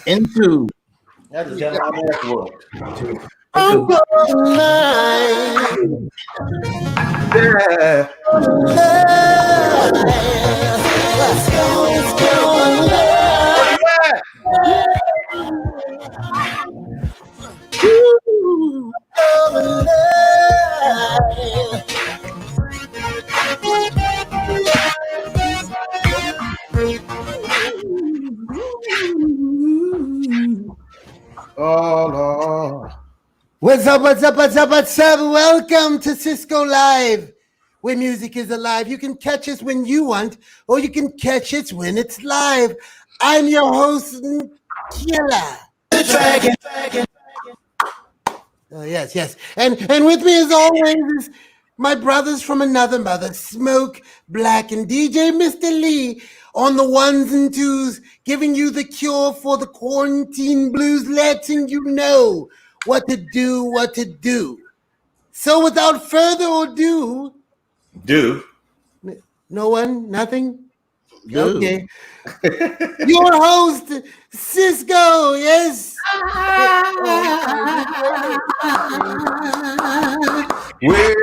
into. That's a gentleman network. Yeah. Oh, Lord. What's up? Welcome to SISQO Live, where music is alive. You can catch us when you want, or you can catch us when it's live. I'm your host, Killa. The Dragon. Oh, yes. And with me, as always, is my brothers from another mother, Smoke, Black, and DJ Mr. Lee, on the ones and twos, giving you the cure for the quarantine blues, letting you know what to do. So without further ado, no one, nothing? Okay. Your host, SISQO, yes. Well,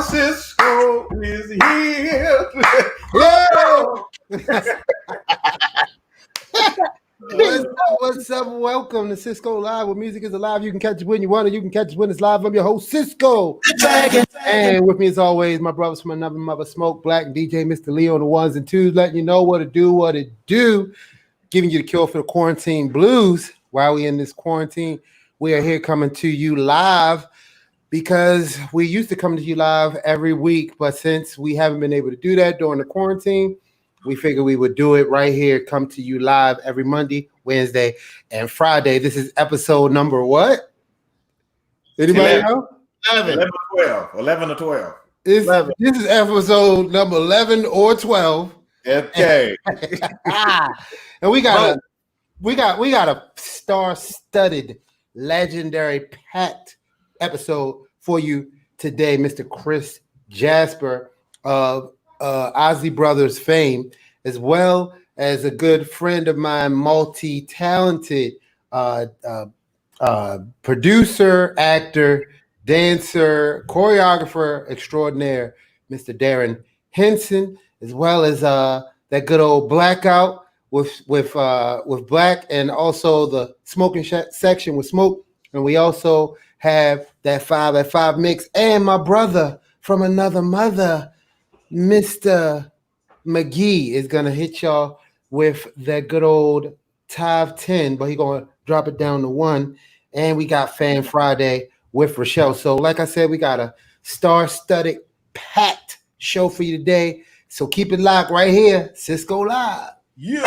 SISQO is here. Whoa. What's up? Welcome to SISQO Live, where music is alive. You can catch it when you want it. You can catch it when it's live. I'm your host, SISQO. And with me, as always, my brothers from another mother, Smoke, Black, and DJ Mr. Lee on the ones and twos, letting you know what to do, giving you the cure for the quarantine blues. While we in this quarantine, we are here coming to you live because we used to come to you live every week, but since we haven't been able to do that during the quarantine, we figured we would do it right here, come to you live every Monday, Wednesday, and Friday. This is episode number what? Anybody know? 11 or 12. This is episode number 11 or 12. Okay. And we got a star-studded, legendary, packed episode for you today, Mr. Chris Jasper of Ozzy Brothers fame, as well as a good friend of mine, multi-talented producer, actor, dancer, choreographer extraordinaire, Mr. Darren Henson, as well as that good old Blackout with Black, and also the smoking section with Smoke, and we also have that 5 at 5 mix, and my brother from another mother, Mr. McGee, is gonna hit y'all with that good old Tive 10, but he's gonna drop it down to 1. And we got Fan Friday with Rochelle. So, like I said, we got a star-studded, packed show for you today. So keep it locked right here, SISQO Live. Yeah.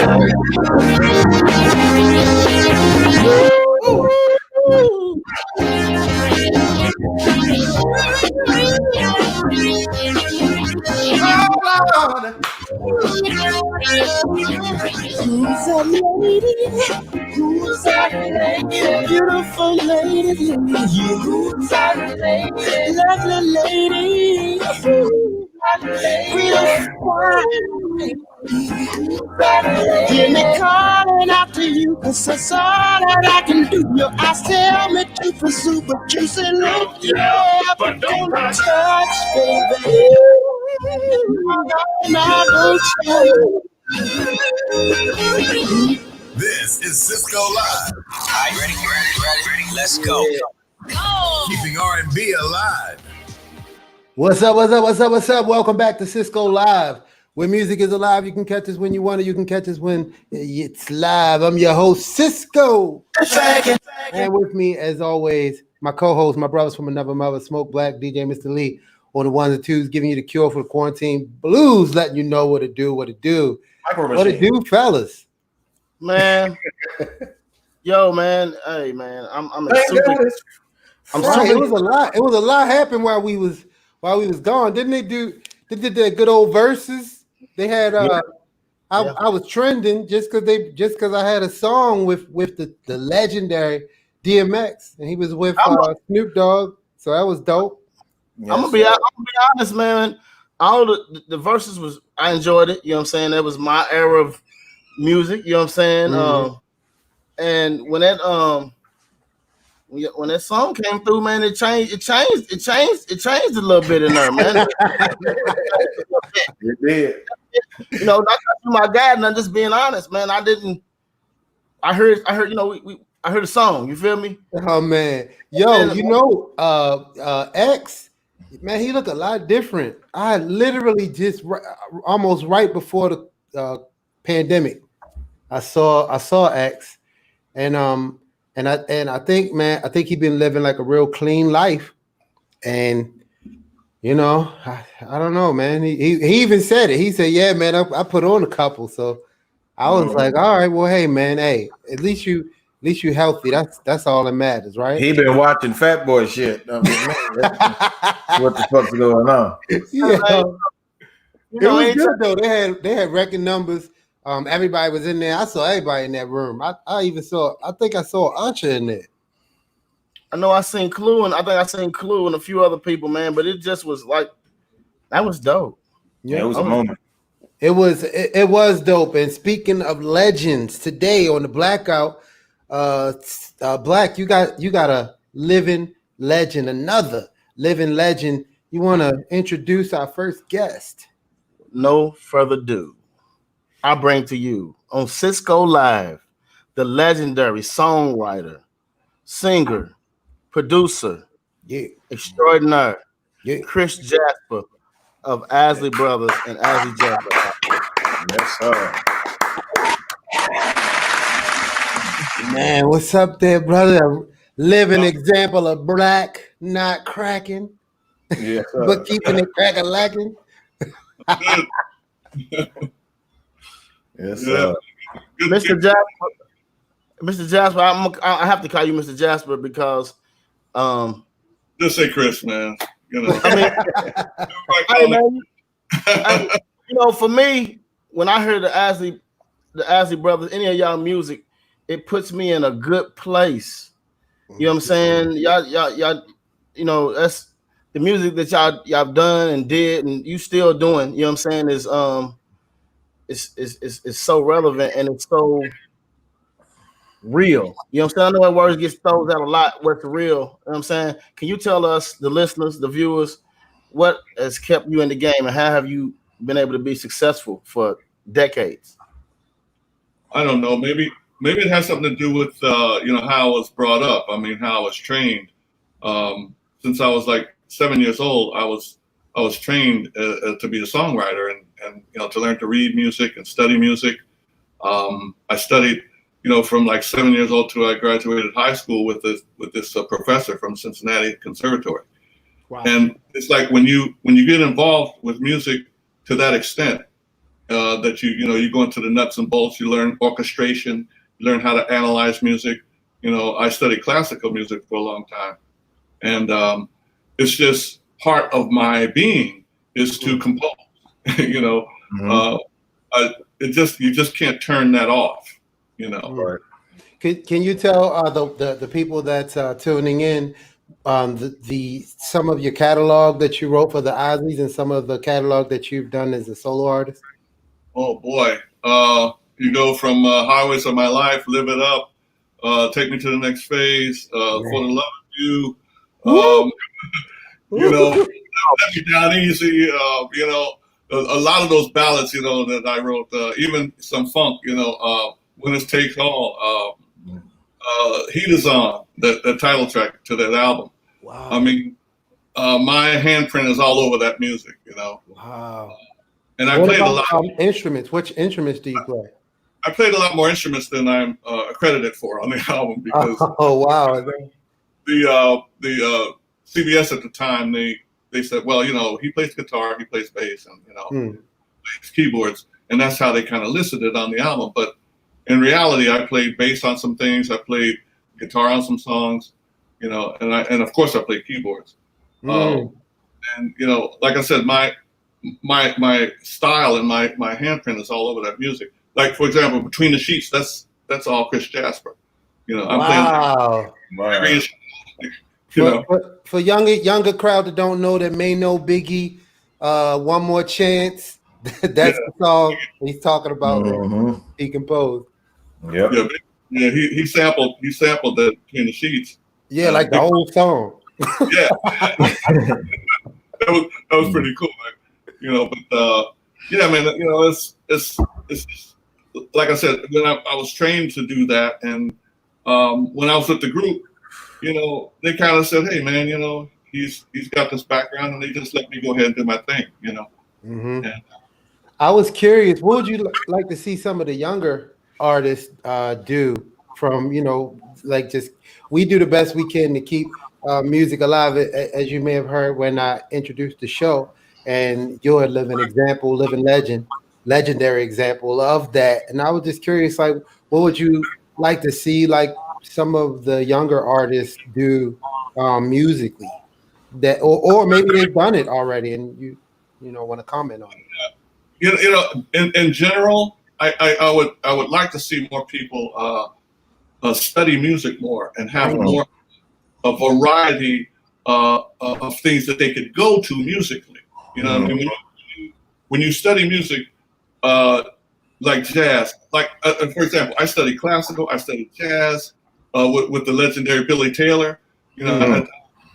Who's that lady? Who's that lady? Beautiful lady. Who's that lady? Lovely lady. Hear me calling out to you, 'cause that's all that I can do. Your eyes tell me to pursue, but you say look, yeah, but don't touch, baby. This is SISQO Live. All right, ready? Let's go. Keeping R&B alive. What's up? Welcome back to SISQO Live, where music is alive. You can catch us when you want it. You can catch us when it's live. I'm your host, SISQO. And with me, as always, my co-host, my brothers from another mother, Smoke, Black, DJ Mr. Lee, on the ones and twos, giving you the cure for the quarantine blues, letting you know what to do. What it do, fellas? Man. Yo, man. Hey, man. I'm super. It was a lot. It was a lot happened while we was gone. Didn't they do? They did that good old verses. They had. I was trending just because I had a song with the legendary DMX, and he was with Snoop Dogg. So that was dope. Yes, I'm gonna be honest, man. All the verses I enjoyed it. You know what I'm saying? That was my era of music. You know what I'm saying? Mhm. And when that song came through, man, it changed a little bit in there, man. It did. You know, not to my dad, and I'm just being honest, man. I heard, you know, I heard a song. You feel me? Oh man, yo, you know, X, man, he looked a lot different. I literally just almost right before the pandemic, I saw X, and I think, man, I think he's been living like a real clean life, and you know, I don't know, man. He even said it. He said, "Yeah, man, I put on a couple." So I was like, "All right, well, hey, man, hey, at least you healthy. That's all that matters, right?" He been watching Fat Boy shit. I mean, what the fuck's going on? Yeah. You It know, was good though. They had record numbers. Everybody was in there. I saw everybody in that room. I think I saw Ancha in there. I know I seen Clue, and I think I seen Clue and a few other people, man. But it just was like that was dope. Yeah, it was a moment. It was dope. And speaking of legends, today on the Blackout, Black, you got a living legend, another living legend. You want to introduce our first guest? No further ado, I bring to you on SISQO Live the legendary songwriter, singer, producer, extraordinaire, Chris Jasper of Isley Brothers and Isley Jasper. Yes, sir. Man, what's up there, brother? Living example of black not cracking, Yes, but keeping it crack-a-lacking. Yes, sir. Mr. Jasper, I have to call you Mr. Jasper because just say Chris, man. You know, hey, man, you know, for me, when I hear the Isley Brothers, any of y'all music, it puts me in a good place. You know what I'm saying? Y'all, you know, that's the music that y'all done and did, and you still doing. You know what I'm saying? Is so relevant and it's so real. You know what I'm saying? I know that words get thrown out a lot. What's real? You know what I'm saying? Can you tell us, the listeners, the viewers, what has kept you in the game and how have you been able to be successful for decades? I don't know. Maybe it has something to do with you know, how I was brought up. I mean, how I was trained. Since I was like 7 years old, I was trained to be a songwriter and you know, to learn to read music and study music. I studied, you know, from like 7 years old till I graduated high school with this professor from Cincinnati Conservatory. Wow. And it's like when you get involved with music to that extent, that you go into the nuts and bolts, you learn orchestration, you learn how to analyze music. You know, I studied classical music for a long time, and it's just part of my being is to compose. You know, you just can't turn that off. You know. Right. Can you tell the people that's tuning in the some of your catalog that you wrote for the Isleys and some of the catalog that you've done as a solo artist? Oh boy, you go from Highways of My Life, Live It Up, Take Me to the Next Phase, For the Love of You, you know, Let Me Down Easy, you know, a lot of those ballads, you know, that I wrote, even some funk, you know, Winners Take All, Heat Is On, the title track to that album. Wow. I mean, my handprint is all over that music, you know. Wow. And I played a lot of instruments. Which instruments do you play? I played a lot more instruments than I'm accredited for on the album because the CBS at the time they said, well, you know, he plays guitar, he plays bass, and you know, plays keyboards, and that's how they kind of listed it on the album. But in reality, I played bass on some things, I played guitar on some songs, you know, and of course I played keyboards. And you know, like I said, my style and my handprint is all over that music. Like for example, Between the Sheets, that's all Chris Jasper. You know, I'm playing. You know, for younger crowd that don't know, that may know Biggie, One More Chance, That's the song he's talking about that he composed. Yep. Yeah, he sampled that Between the Sheets. Yeah, like the whole song. Yeah. that was pretty cool, man. You know, but yeah, man, you know, it's like I said, when I was trained to do that, and when I was with the group, you know, they kind of said, "Hey, man, you know, he's got this background," and they just let me go ahead and do my thing, you know. And, I was curious, what would you like to see some of the younger artists do from, you know, like just we do the best we can to keep music alive, as you may have heard when I introduced the show, and you're a living example, legendary example of that. And I was just curious, like, what would you like to see, like some of the younger artists do musically, that, or maybe they've done it already, and you know want to comment on it. You know, in general, I would like to see more people study music more and have more a variety of things that they could go to musically. You know, what I mean? When you study music, like jazz, like for example, I studied classical, I studied jazz with the legendary Billy Taylor. You know, I had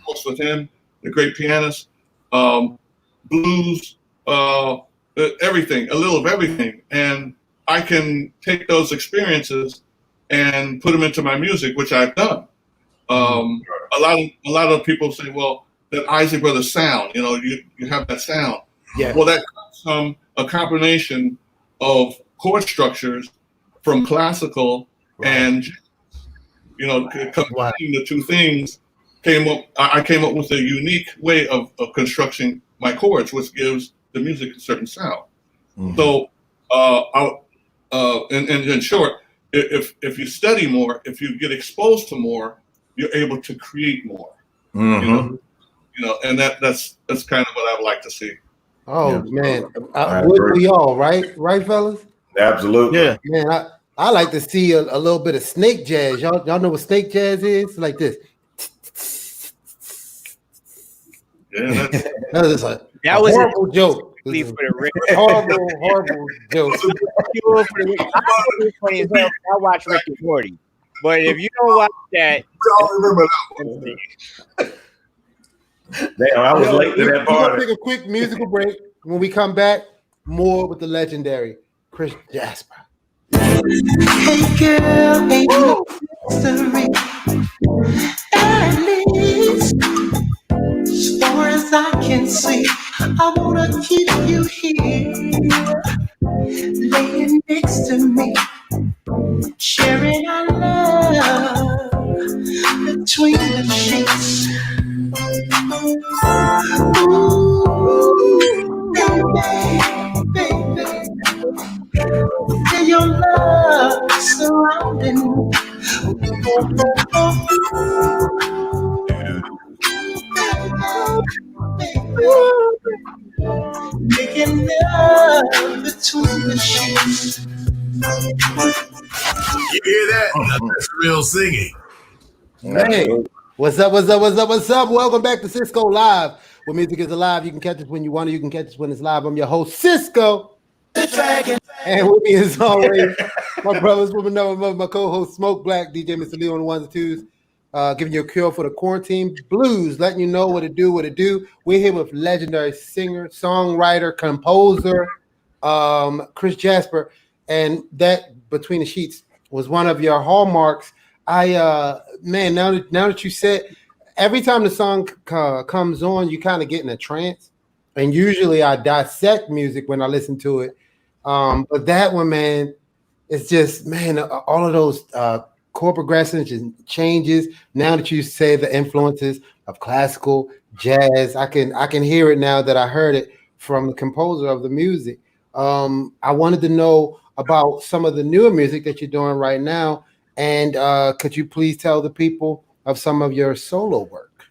talks with him, the great pianist, blues. Everything, a little of everything, and I can take those experiences and put them into my music, which I've done. A lot of people say, "Well, that Isley Brothers sound, you know, you have that sound." Yeah. Well, that comes from a combination of chord structures from classical and, you know, combining the two things I came up with a unique way of constructing my chords, which gives the music a certain sound. So, in short, if you study more, if you get exposed to more, you're able to create more. You know, and that's kind of what I would like to see. Oh man, would we all right, fellas? Absolutely. Yeah, Man, I like to see a little bit of snake jazz. Y'all know what snake jazz is? Like this. Yeah, That was a horrible joke. Horrible joke. I watch Rick and Morty, but if you don't watch that, I remember that one. Damn, I was late to that We're gonna party. take a quick musical break. When we come back, more with the legendary Chris Jasper. Hey girl, ain't no mystery. At least, as far as I can see, I wanna keep you here, laying next to me, sharing our love between the sheets. Ooh, baby, feel your love surrounding me. Making love between the sheets. You hear that? That's real singing. Hey, what's up? Welcome back to SISQO Live, where music is alive. You can catch us when you want to. You can catch us when it's live. I'm your host, SISQO. And with me, as always, my brothers, my co-host, Smoke Black, DJ Mr. Lee on the ones and twos, giving you a cure for the quarantine blues, letting you know what to do. We're here with legendary singer, songwriter, composer, Chris Jasper, and that Between the Sheets was one of your hallmarks. Now that you said, every time the song comes on, you kind of get in a trance, and usually I dissect music when I listen to it. But that one, man, it's just, man, all of those chord progressions and changes. Now that you say the influences of classical, jazz, I can hear it now that I heard it from the composer of the music. I wanted to know about some of the newer music that you're doing right now, and could you please tell the people of some of your solo work?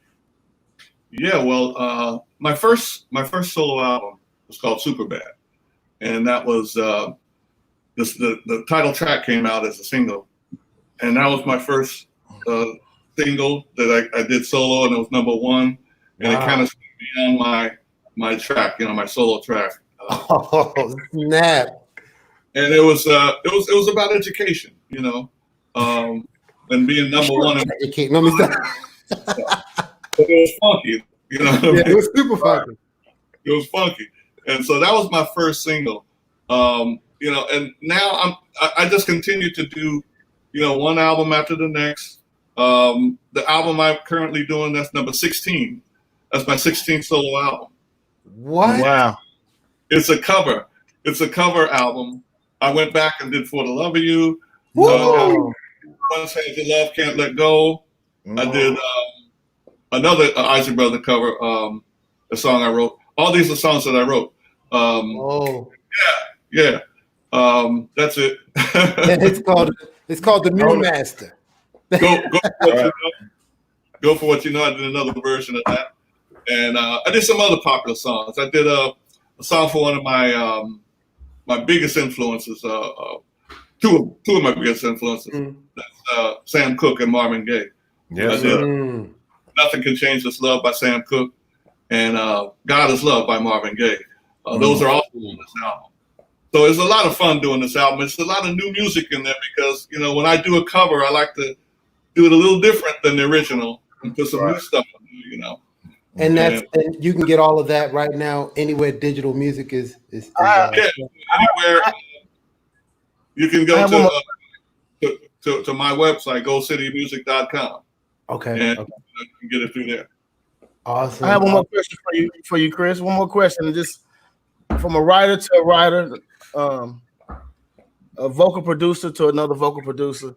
Yeah, well, my first solo album was called Superbad. And that was the title track came out as a single, and that was my first single that I did solo, and it was #1, and it kind of beyond my track, you know, my solo track. Oh snap! And it was about education, you know, and being number one. Educate. No, Mr. But it was funky, you know. What I mean? Yeah, it was super funky. It was funky, and so that was my first single. You know, and now I just continue to do, you know, one album after the next. The album I'm currently doing, that's number 16. That's my 16th solo album. What? Wow. It's a cover. It's a cover album. I went back and did For the Love of You. Whoa. Once Had Your Love, Can't Let Go. I did another Isley Brother cover, a song I wrote. All these are songs that I wrote. Yeah. That's it. It's called The New Master. Go for what you know. I did another version of that, and I did some other popular songs. I did a song for one of my my biggest influences. Two of my biggest influences. That's Sam Cooke and Marvin Gaye. Yes, I did Nothing Can Change This Love by Sam Cooke, and God Is Love by Marvin Gaye. Those are also on this album. So it's a lot of fun doing this album. It's a lot of new music in there because, you know, when I do a cover, I like to do it a little different than the original and put some new stuff in there, you know. And you can get all of that right now anywhere digital music is anywhere. You can go to my website, gocitymusic.com. Okay. And you can get it through there. Awesome. I have one more question for you, Chris. One more question, just from a writer to a writer, a vocal producer to another vocal producer.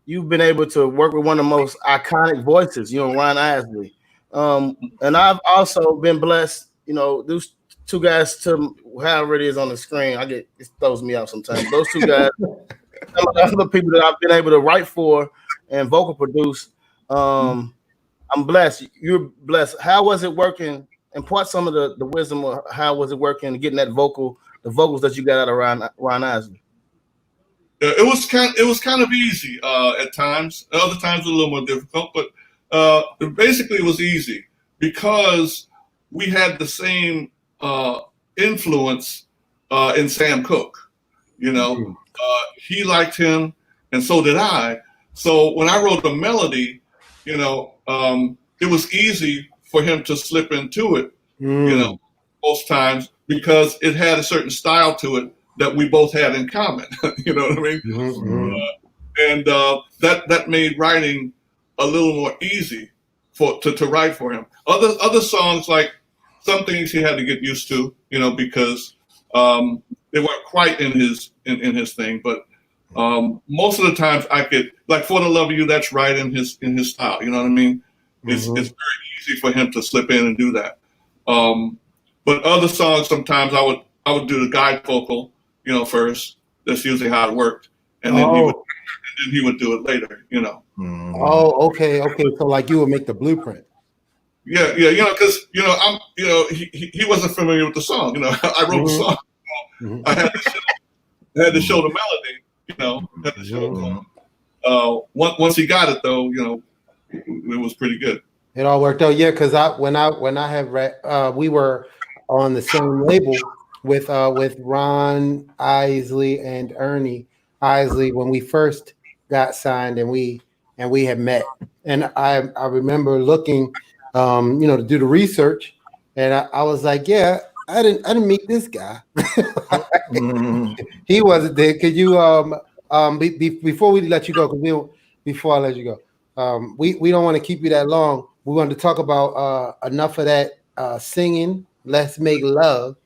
You've been able to work with one of the most iconic voices, you know, Ron Isley. And I've also been blessed, you know, those two guys, to however it is on the screen, it throws me out sometimes. Those two guys, some of the other people that I've been able to write for and vocal produce. I'm blessed. You're blessed. How was it working? Impart some of the wisdom of how was it working, getting the vocals that you got out of Ron Isley. It was kind of easy at times. Other times a little more difficult, but basically it was easy because we had the same influence in Sam Cooke. You know, he liked him, and so did I. So when I wrote a melody, you know, it was easy for him to slip into it. You know, most times because it had a certain style to it that we both had in common. You know what I mean? And that made writing a little more easy to write for him. Other songs, like some things he had to get used to, you know, because they weren't quite in his thing. But most of the times I could, like For the Love of You, that's right in his style. You know what I mean? It's very easy for him to slip in and do that. But other songs, sometimes I would do the guide vocal, you know, first. That's usually how it worked, and then he would do it later, you know. Oh, okay. So like you would make the blueprint. Yeah, you know, because he wasn't familiar with the song. You know, I wrote the song. I had to show the melody. You know, had to show once he got it, though, you know, it was pretty good. It all worked out, yeah. Because when I have read, we were on the same label with Ron Isley and Ernie Isley when we first got signed, and we had met. And I remember looking, to do the research, and I was like, yeah, I didn't meet this guy. He wasn't there. Could you before we let you go? Before I let you go, we don't want to keep you that long. We wanted to talk about enough of that singing. Let's Make Love,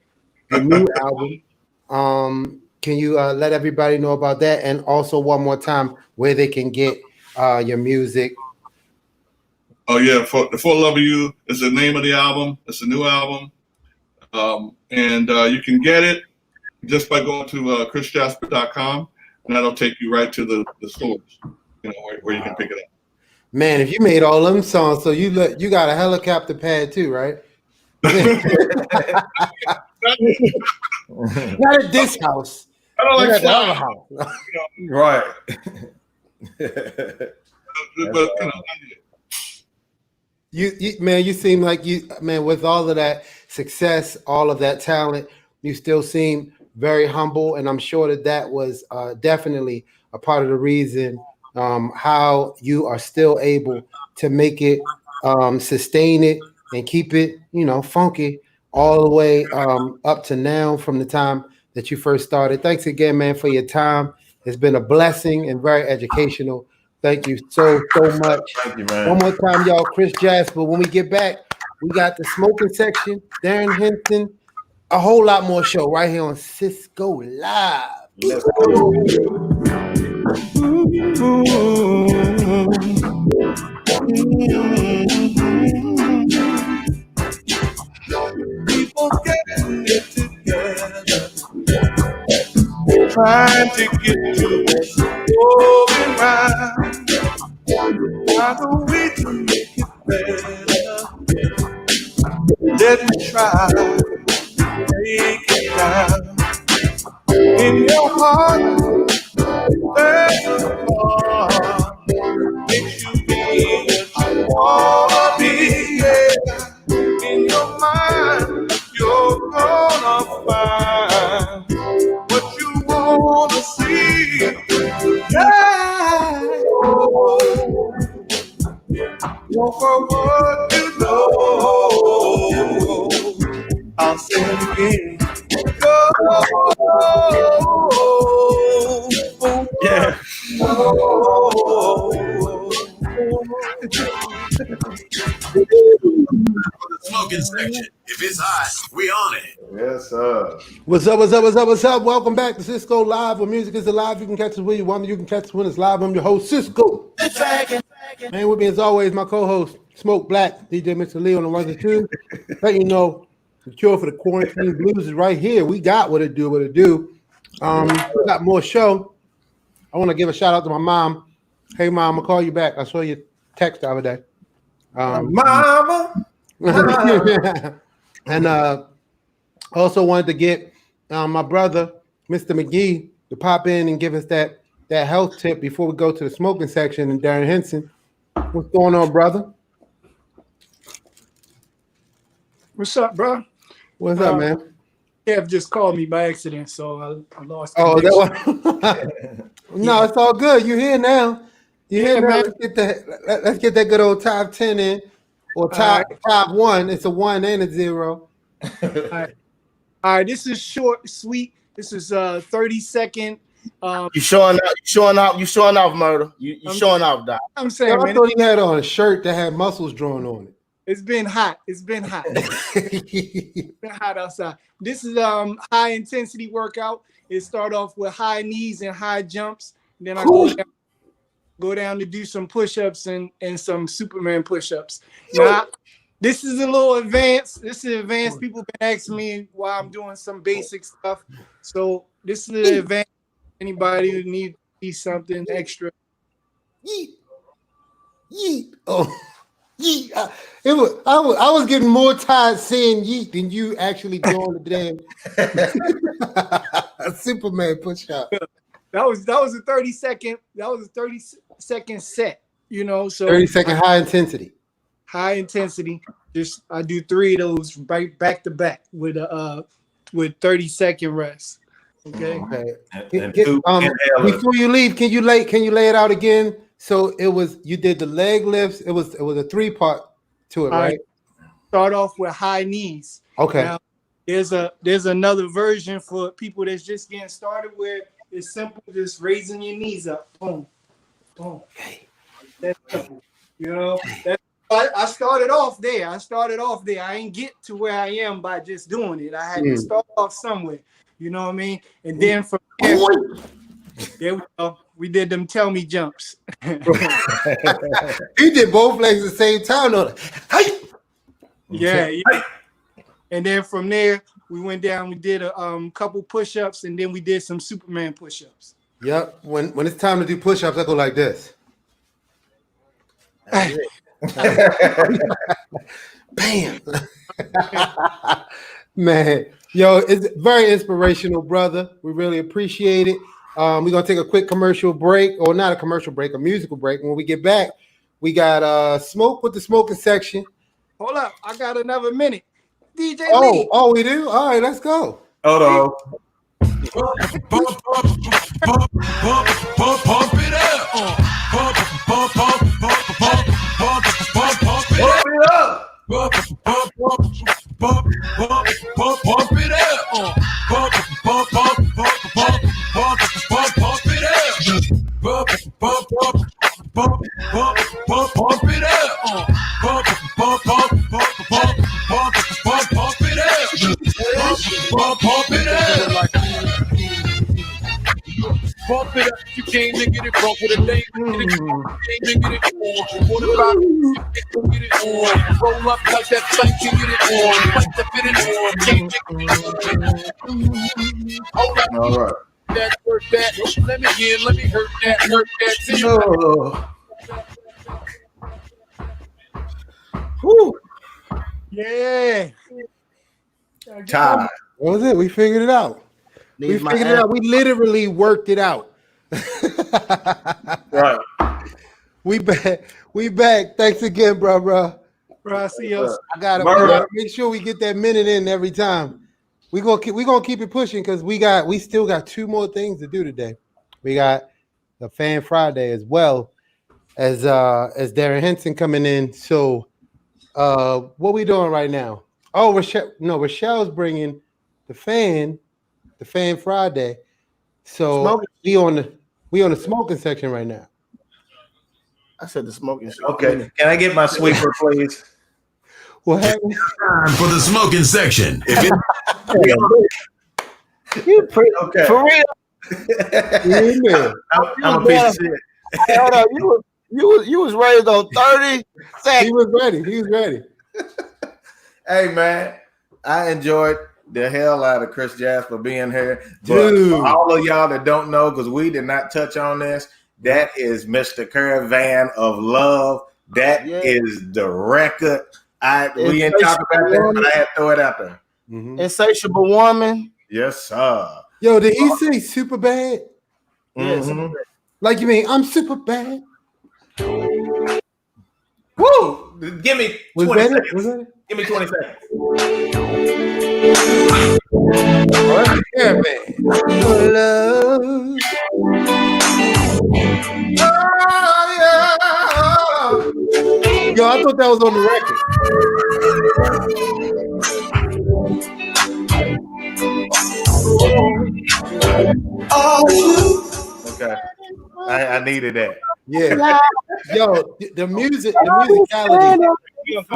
the new album. Can you let everybody know about that, and also one more time where they can get your music? Oh yeah, For Love of You is the name of the album. It's a new album, and you can get it just by going to chrisjasper.com, and that'll take you right to the stores, you know, where you can pick it up. Man, if you made all them songs, so you got a helicopter pad too, right? Not at this house. I don't like that house. Right. But you seem like with all of that success, all of that talent, You still seem very humble, and I'm sure that was definitely a part of the reason how you are still able to make it, sustain it, and keep it, funky all the way up to now from the time that you first started. Thanks again, man, for your time. It's been a blessing and very educational. Thank you so much. Thank you, man. One more time, y'all. Chris Jasper. When we get back, we got the smoking section, Darren Henson, a whole lot more show right here on SISQO Live. Let's go. People get together, trying to get you going round. Find a way to make it better. Let me try, take it down. In your heart, there's a heart, makes you be what you wanna be. Yeah. In your mind, you're gonna find what you wanna see. Yeah. Go for what you know. I'll say it again. Go. Yeah. The smoking section. If it's hot, we on it. Yes, sir. What's up? Welcome back to SISQO Live, where music is alive. You can catch us where you want. You can catch us when it's live. I'm your host, SISQO. And with me, as always, my co-host, Smoke Black, DJ Mr. Lee on the ones and twos. Let you know, the cure for the quarantine blues is right here. We got what it do. We got more show. I want to give a shout out to my mom. Hey, mom, I'm gonna call you back. I saw your text the other day. Mama. And also wanted to get my brother, Mr. McGee, to pop in and give us that health tip before we go to the smoking section. And Darren Henson, what's going on, brother? What's up, bro? What's up, man? Kev just called me by accident, so I lost. Oh, no, it's all good. You're here now. You're here, man. Let's get that good old top 10 in, or top 1. It's a 1 and a 0. All right. This is short, sweet. This is 30-second. You showing off, murder. You showing off, Doc. I'm saying, I thought he had on a shirt that had muscles drawn on it. It's been hot. It's been hot outside. This is high intensity workout. It start off with high knees and high jumps. Then I go down to do some push-ups and some Superman push-ups. Now, this is a little advanced. This is advanced. People been asking me why I'm doing some basic stuff. So this is advanced. Anybody who needs something extra. Yeet. Oh. Yeet. I was getting more tired saying yeet than you actually doing the damn Superman push-up. That was a 30-second. That was a 30-second set. So 30-second high intensity. High intensity. I do 3 of those right back to back with 30-second rest. Okay. Before you leave, can you lay it out again? So you did the leg lifts. It was a 3-part to it, right? Start off with high knees. Okay. Now, there's another version for people that's just getting started where it's simple, just raising your knees up. Boom. Boom. That's simple. I started off there. I ain't get to where I am by just doing it. I had to start off somewhere. You know what I mean? And then from there we did them tell me jumps. You did both legs at the same time, though. Yeah. And then from there, we went down. We did a couple push-ups, and then we did some Superman push-ups. Yep. When it's time to do push-ups, I go like this. Bam. Man, yo, it's very inspirational, brother. We really appreciate it. We're gonna take a quick commercial break, or not a commercial break, a musical break. When we get back, we got Smoke with the smoking section. Hold up, I got another minute. DJ Lee. Oh, we do? All right, let's go. Hold on. Pump it up. Pump it up. Pump it up. Pump it up, you came to get it bump with a day. Get it on. What about get it on? Roll up like that thing, you get it on. Like to fit it on. Hold up. All right. That hurt that. Let me hurt that. See Woo. Yeah. Tied. What was it? We figured it out. We figured it out. We literally worked it out. Right. We back. Thanks again, bro. Bro, I see us. I gotta make sure we get that minute in every time. We gonna keep it pushing because we still got 2 more things to do today. We got the Fan Friday as well as Darren Henson coming in. So what we doing right now? Oh, Rochelle's bringing the Fan Friday. So we on the smoking section right now. I said the smoking section. Okay. Can I get my sweeper, please? What happened? time for the smoking section. If You pretty Okay. for real. I'm a piece of shit. Hold on, you was raised on 30 seconds. He was ready. Hey, man, I enjoyed the hell out of Chris Jasper being here. But Dude. for all of y'all that don't know, because we did not touch on this, that is Mr. Caravan of Love. That is the record. We didn't talk about that, but I had to throw it out there. Mm-hmm. Insatiable Woman. Yes, sir. Yo, did he say super bad? Mm-hmm. Like you mean I'm super bad? Woo! Give me 20 seconds. Was that it? Give me 20 seconds. Yeah, man. Love. Yo, I thought that was on the record. Okay. I needed that. Yeah. Yo, the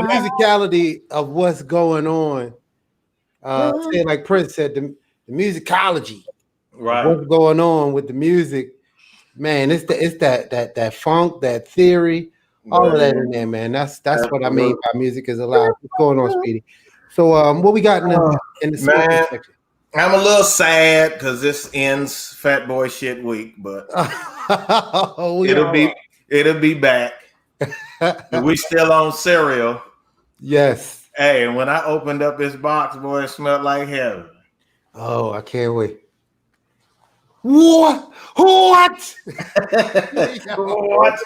musicality of what's going on. Saying like Prince said, the musicology. Right. What's going on with the music? Man, it's that funk, that theory, all of that in there, man. That's what I mean by music is alive. What's going on, Speedy? So what we got in the smoking section? I'm a little sad because this ends Fat Boy Shit Week, but it'll be back. We still on cereal. Yes. Hey, and when I opened up this box, boy, it smelled like heaven. Oh, I can't wait. What? What? What?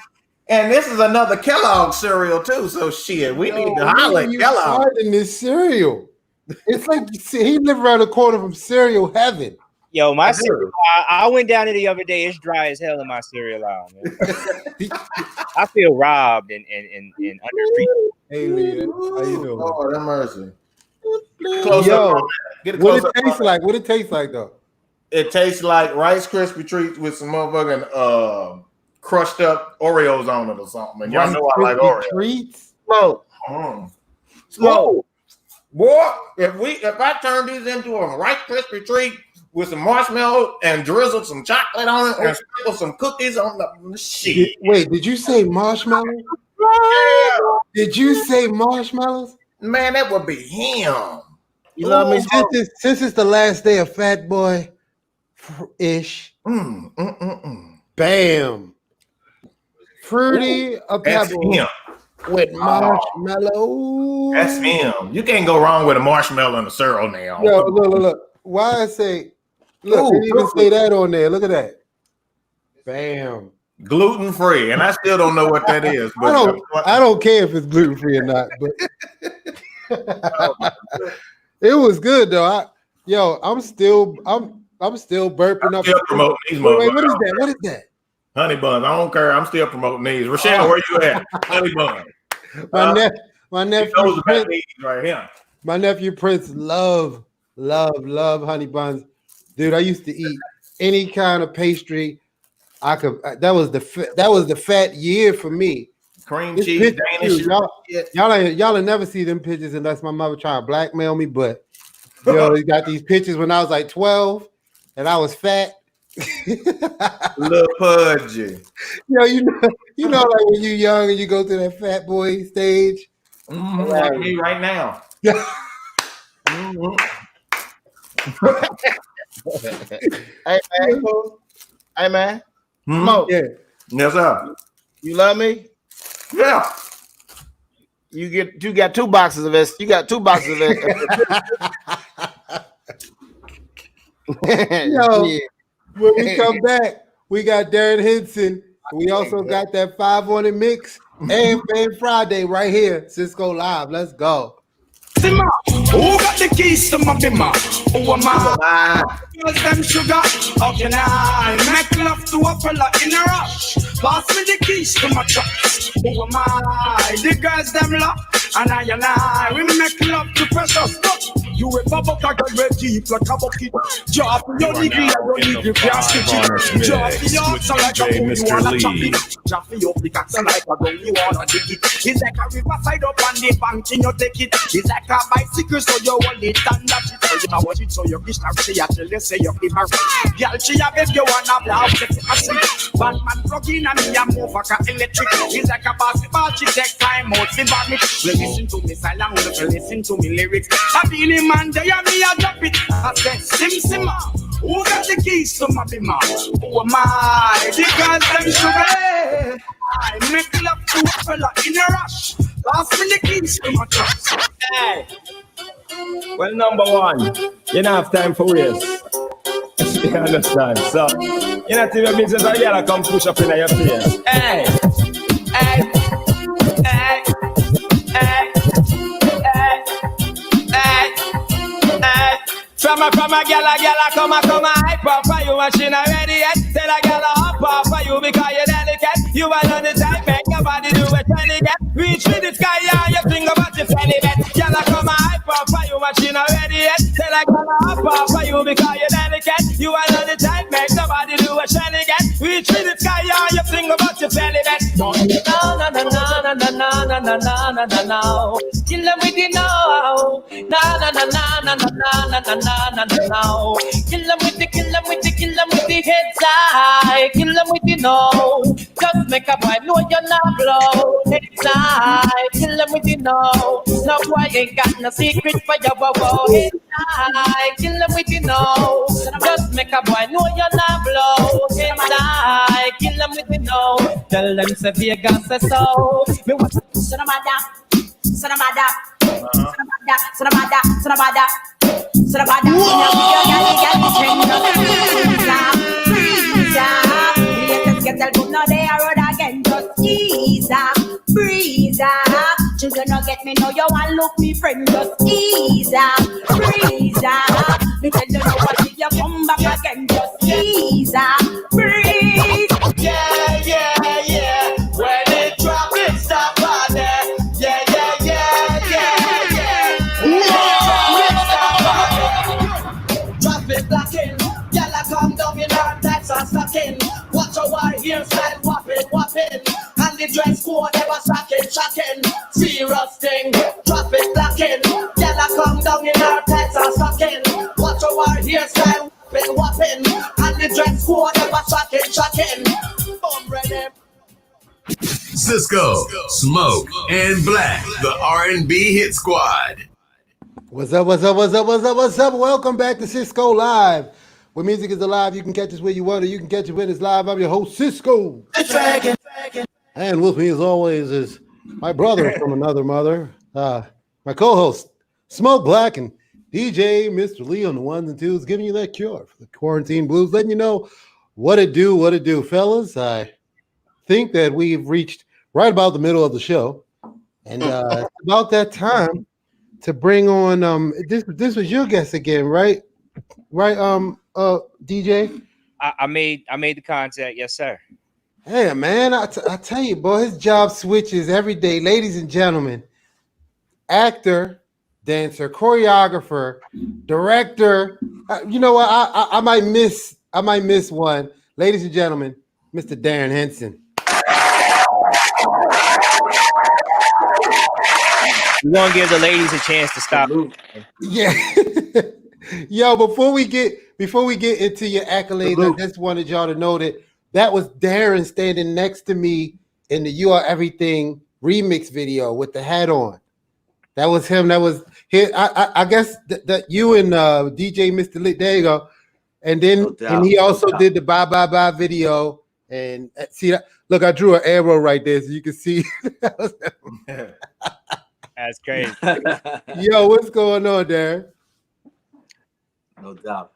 And this is another Kellogg cereal too. So shit, we need to holler at Kellogg. In this cereal, it's like he lived around the corner from cereal heaven. Yo, my cereal, I went down there the other day. It's dry as hell in my cereal aisle, man. I feel robbed and undertreated. Hey, Leah, how you doing? Oh, that mercy. What it tastes like though? It tastes like Rice Krispie treats with some motherfucking crushed up Oreos on it or something. And y'all know I like Oreos. Treats? Slow. Slow. Boy, if I turn these into a Rice Krispie treat with some marshmallow and drizzle some chocolate on it and sprinkle some cookies on the shit. Wait, did you say marshmallow? Yeah. Did you say marshmallows? Man, that would be him. You know what I mean? Since it's the last day of Fat Boy ish. Bam. Fruity Impeccable with marshmallow. That's him. You can't go wrong with a marshmallow and a cereal now. Yo, look. Why I say, look, they even say that on there. Look at that. Bam. Gluten free, and I still don't know what that is. But I don't care if it's gluten free or not. But it was good though. Yo, I'm still burping up. Still promoting these Wait, what is that? What is that? Honey buns. I don't care. I'm still promoting these. Rochelle, where you at? Honey buns. My nephew Prince, right here. My nephew Prince love honey buns. Dude, I used to eat any kind of pastry I could. That was the fat year for me. Cream cheese, Danish. Y'all never see them pictures unless my mother try to blackmail me. But yo, they got these pictures when I was like 12 and I was fat. Little pudgy. Yo, you know, like when you're young and you go through that fat boy stage. Like me right now. Hey man. Mo. Yeah. Yes, sir. You love me? Yeah. You got 2 boxes of this. You got 2 boxes of this. Yo, when we come back, we got Darren Henson. We also got that 5 on it mix and Fan Friday right here. SISQO Live. Let's go. Who got the keys to my bimmer? Who am I? Girls them sugar. How can I make love to a fella in a rush? Pass me the keys to my trucks. Who am I? The girls them love. And I, we make love to precious stuff. You a bubble I got red deep like a bucket. Drop your degree, I don't need you can't stitch it. Drop your answer like a fool, you wanna chop it. Drop your pickaxe like a gun, you wanna dig it. It's like a riverside up on the bank, you take it. It's like a bicycle, so you hold it and that's it. So you know what it, so you kiss now, say until you say you give her. Girl, she a beg you wanna blow, Batman plug in and me a move like a electric. It's like a basketball, she take time out, see me. Listen to me silent, listen to me lyrics. I feel him and they and me a drop it. I said, Sim, who got the keys to my bimmer? Who am I? The girls them sugar. I make love to a fella in a rush. Pass me the keys to my trucks. Hey. Well, number 1, you don't have time for waste. You understand? So, you know, to your business, I gotta come push up in your face. Hey. From a gala, come hype up for you, and she not ready yet. Tell a gala hop up for you because you're delicate. You are on the type, make your body do it when you get. Reach for the sky, and you think about your belly bed. Gala come hype up for you, and she not ready yet. Tell a gala hop up for you because you're delicate. You are on the type, make your body do it when you get. Reach for the sky, and you think about your belly bed. No. Kill them with the no. No. Kill them with the heads high. Kill them with the no. Just make a boy know you're not blow. Heads high. Kill them with the no. No boy ain't got no secret for your wow. Heads high. Kill them with the no. Just make a boy know you're not blow. Heads high. Kill them with the no. Tell them say Vegas say so. Me want Sonabada. Breeze up. Children don't get me, know you want look me friend, just ease up. Breeze up. Me tell you know what if you come back again, just ease up. Breeze. Yeah. When it drop, it stop on there. Yeah. Drop it black in. Y'all come down in our tax and stuck in. Watch your white hairstyle, whopping. And the dress code never shocking. Serious thing, drop it black in. Y'all come down in our tax and stuck in. Watch your white hairstyle, whopping. And the dress code never shocking. Ready. SISQO, Smoke, and Black, the R&B Hit Squad. What's up? Welcome back to SISQO Live. Where music is alive, you can catch us where you want, or you can catch it when it's live. I'm your host, SISQO. And with me, as always, is my brother from another mother, my co-host, Smoke Black, and DJ Mr. Lee on the ones and twos, giving you that cure for the quarantine blues, letting you know what it do, fellas. I think that we've reached right about the middle of the show, and it's about that time to bring on this was your guest again, right? right? DJ. I made the contact. Yes, sir. Hey, man, I tell you, boy, his job switches every day, ladies and gentlemen. Actor, dancer, choreographer, director. You know what? I might miss one, ladies and gentlemen. Mr. Darren Henson. We want to give the ladies a chance to stop. Yeah. Yo, before we get into your accolades, I just wanted y'all to know that was Darren standing next to me in the You Are Everything remix video with the hat on. That was him. That was here. I guess that you and DJ Mr. Lit. There you go. And then and he also did the Bye Bye Bye video. And see that. Look, I drew an arrow right there, so you can see. That's crazy. Yo, what's going on, Darren? No doubt.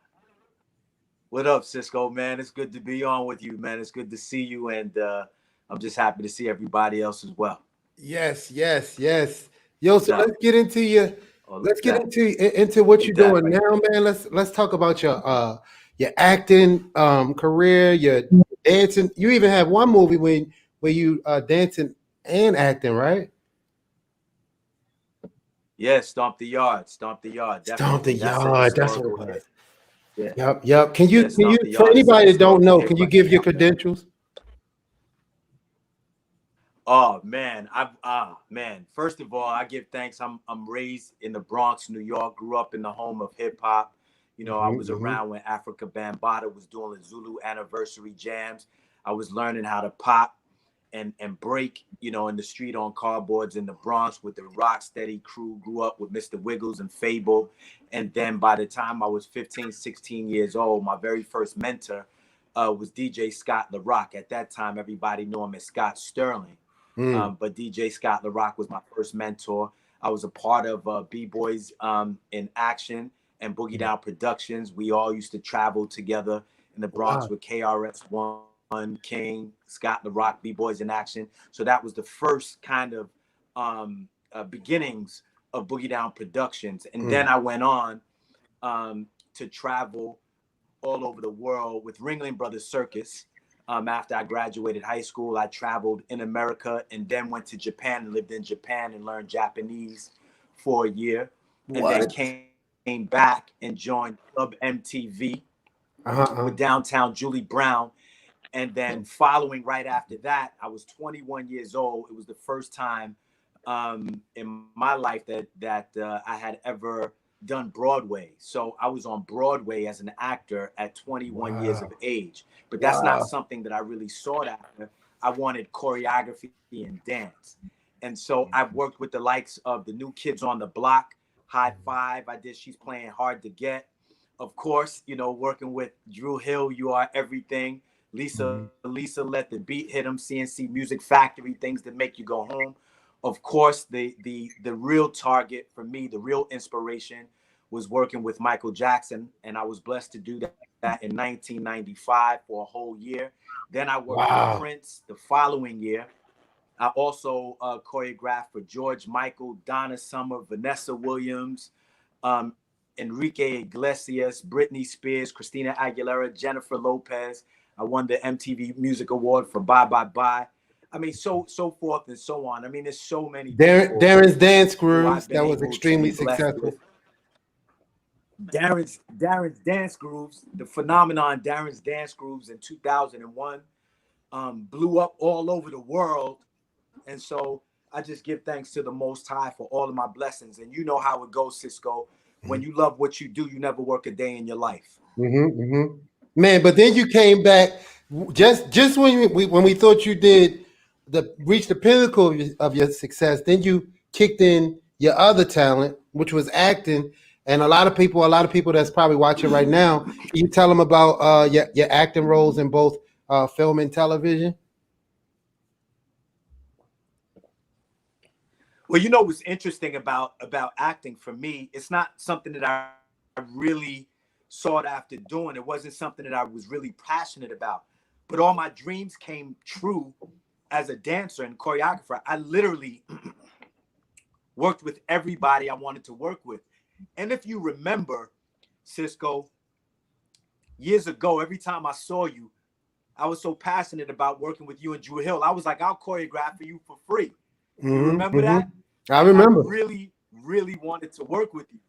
What up, SISQO, man? It's good to be on with you, man. It's good to see you, and I'm just happy to see everybody else as well. Yes. Yo, so let's get into into what you're doing now, man. Let's talk about your acting career, your dancing. You even have one movie where you dancing and acting, right? Yeah, Stomp the Yard. Definitely. That's what it was. Yeah. Yep. Can you for anybody that don't know, can you give your credentials? Oh man, First of all, I give thanks. I'm raised in the Bronx, New York. Grew up in the home of hip hop. You know, I was around when Africa Bambaataa was doing the Zulu anniversary jams. I was learning how to pop and break, you know, in the street on cardboards in the Bronx with the Rocksteady crew. Grew up with Mr. Wiggles and Fable. And then by the time I was 15, 16 years old, my very first mentor was DJ Scott LaRock. At that time, everybody knew him as Scott Sterling. But DJ Scott LaRock was my first mentor. I was a part of B-Boys in Action and Boogie Down Productions. We all used to travel together in the Bronx with KRS-One, King, Scott LaRock, B-Boys in Action. So that was the first kind of beginnings of Boogie Down Productions. And then I went on to travel all over the world with Ringling Brothers Circus. After I graduated high school, I traveled in America and then went to Japan and lived in Japan and learned Japanese for a year. And then came back and joined Club MTV with Downtown Julie Brown. And then following right after that, I was 21 years old. It was the first time in my life that I had ever done Broadway. So I was on Broadway as an actor at 21 years of age. But that's not something that I really sought after. I wanted choreography and dance. And so I've worked with the likes of the New Kids on the Block, High Five. I did She's Playing Hard to Get. Of course, you know, working with Drew Hill, You Are Everything. Lisa Let the Beat Hit 'Em, CNC Music Factory, Things That Make You Go Home. Of course, the real target for me, the real inspiration was working with Michael Jackson. And I was blessed to do that in 1995 for a whole year. Then I worked with Prince the following year. I also choreographed for George Michael, Donna Summer, Vanessa Williams, Enrique Iglesias, Britney Spears, Christina Aguilera, Jennifer Lopez. I won the MTV Music Award for Bye Bye Bye. I mean, so forth and so on. I mean, there's so many. Darren's Dance Grooves, that was extremely successful. Darren's Dance Grooves, the phenomenon Darren's Dance Grooves in 2001 blew up all over the world. And so I just give thanks to the Most High for all of my blessings. And you know how it goes, SISQO. When you love what you do, you never work a day in your life. Man, but then you came back just when we thought you did reach the pinnacle of your success. Then you kicked in your other talent, which was acting. And a lot of people that's probably watching right now, can you tell them about your acting roles in both film and television? Well, you know what's interesting about acting for me, it's not something that I really sought after doing. It wasn't something that I was really passionate about. But all my dreams came true as a dancer and choreographer. I literally worked with everybody I wanted to work with. And if you remember, SISQO, years ago, every time I saw you, I was so passionate about working with you and Drew Hill. I was like, I'll choreograph for you for free. You remember that? I remember. I really, really wanted to work with you.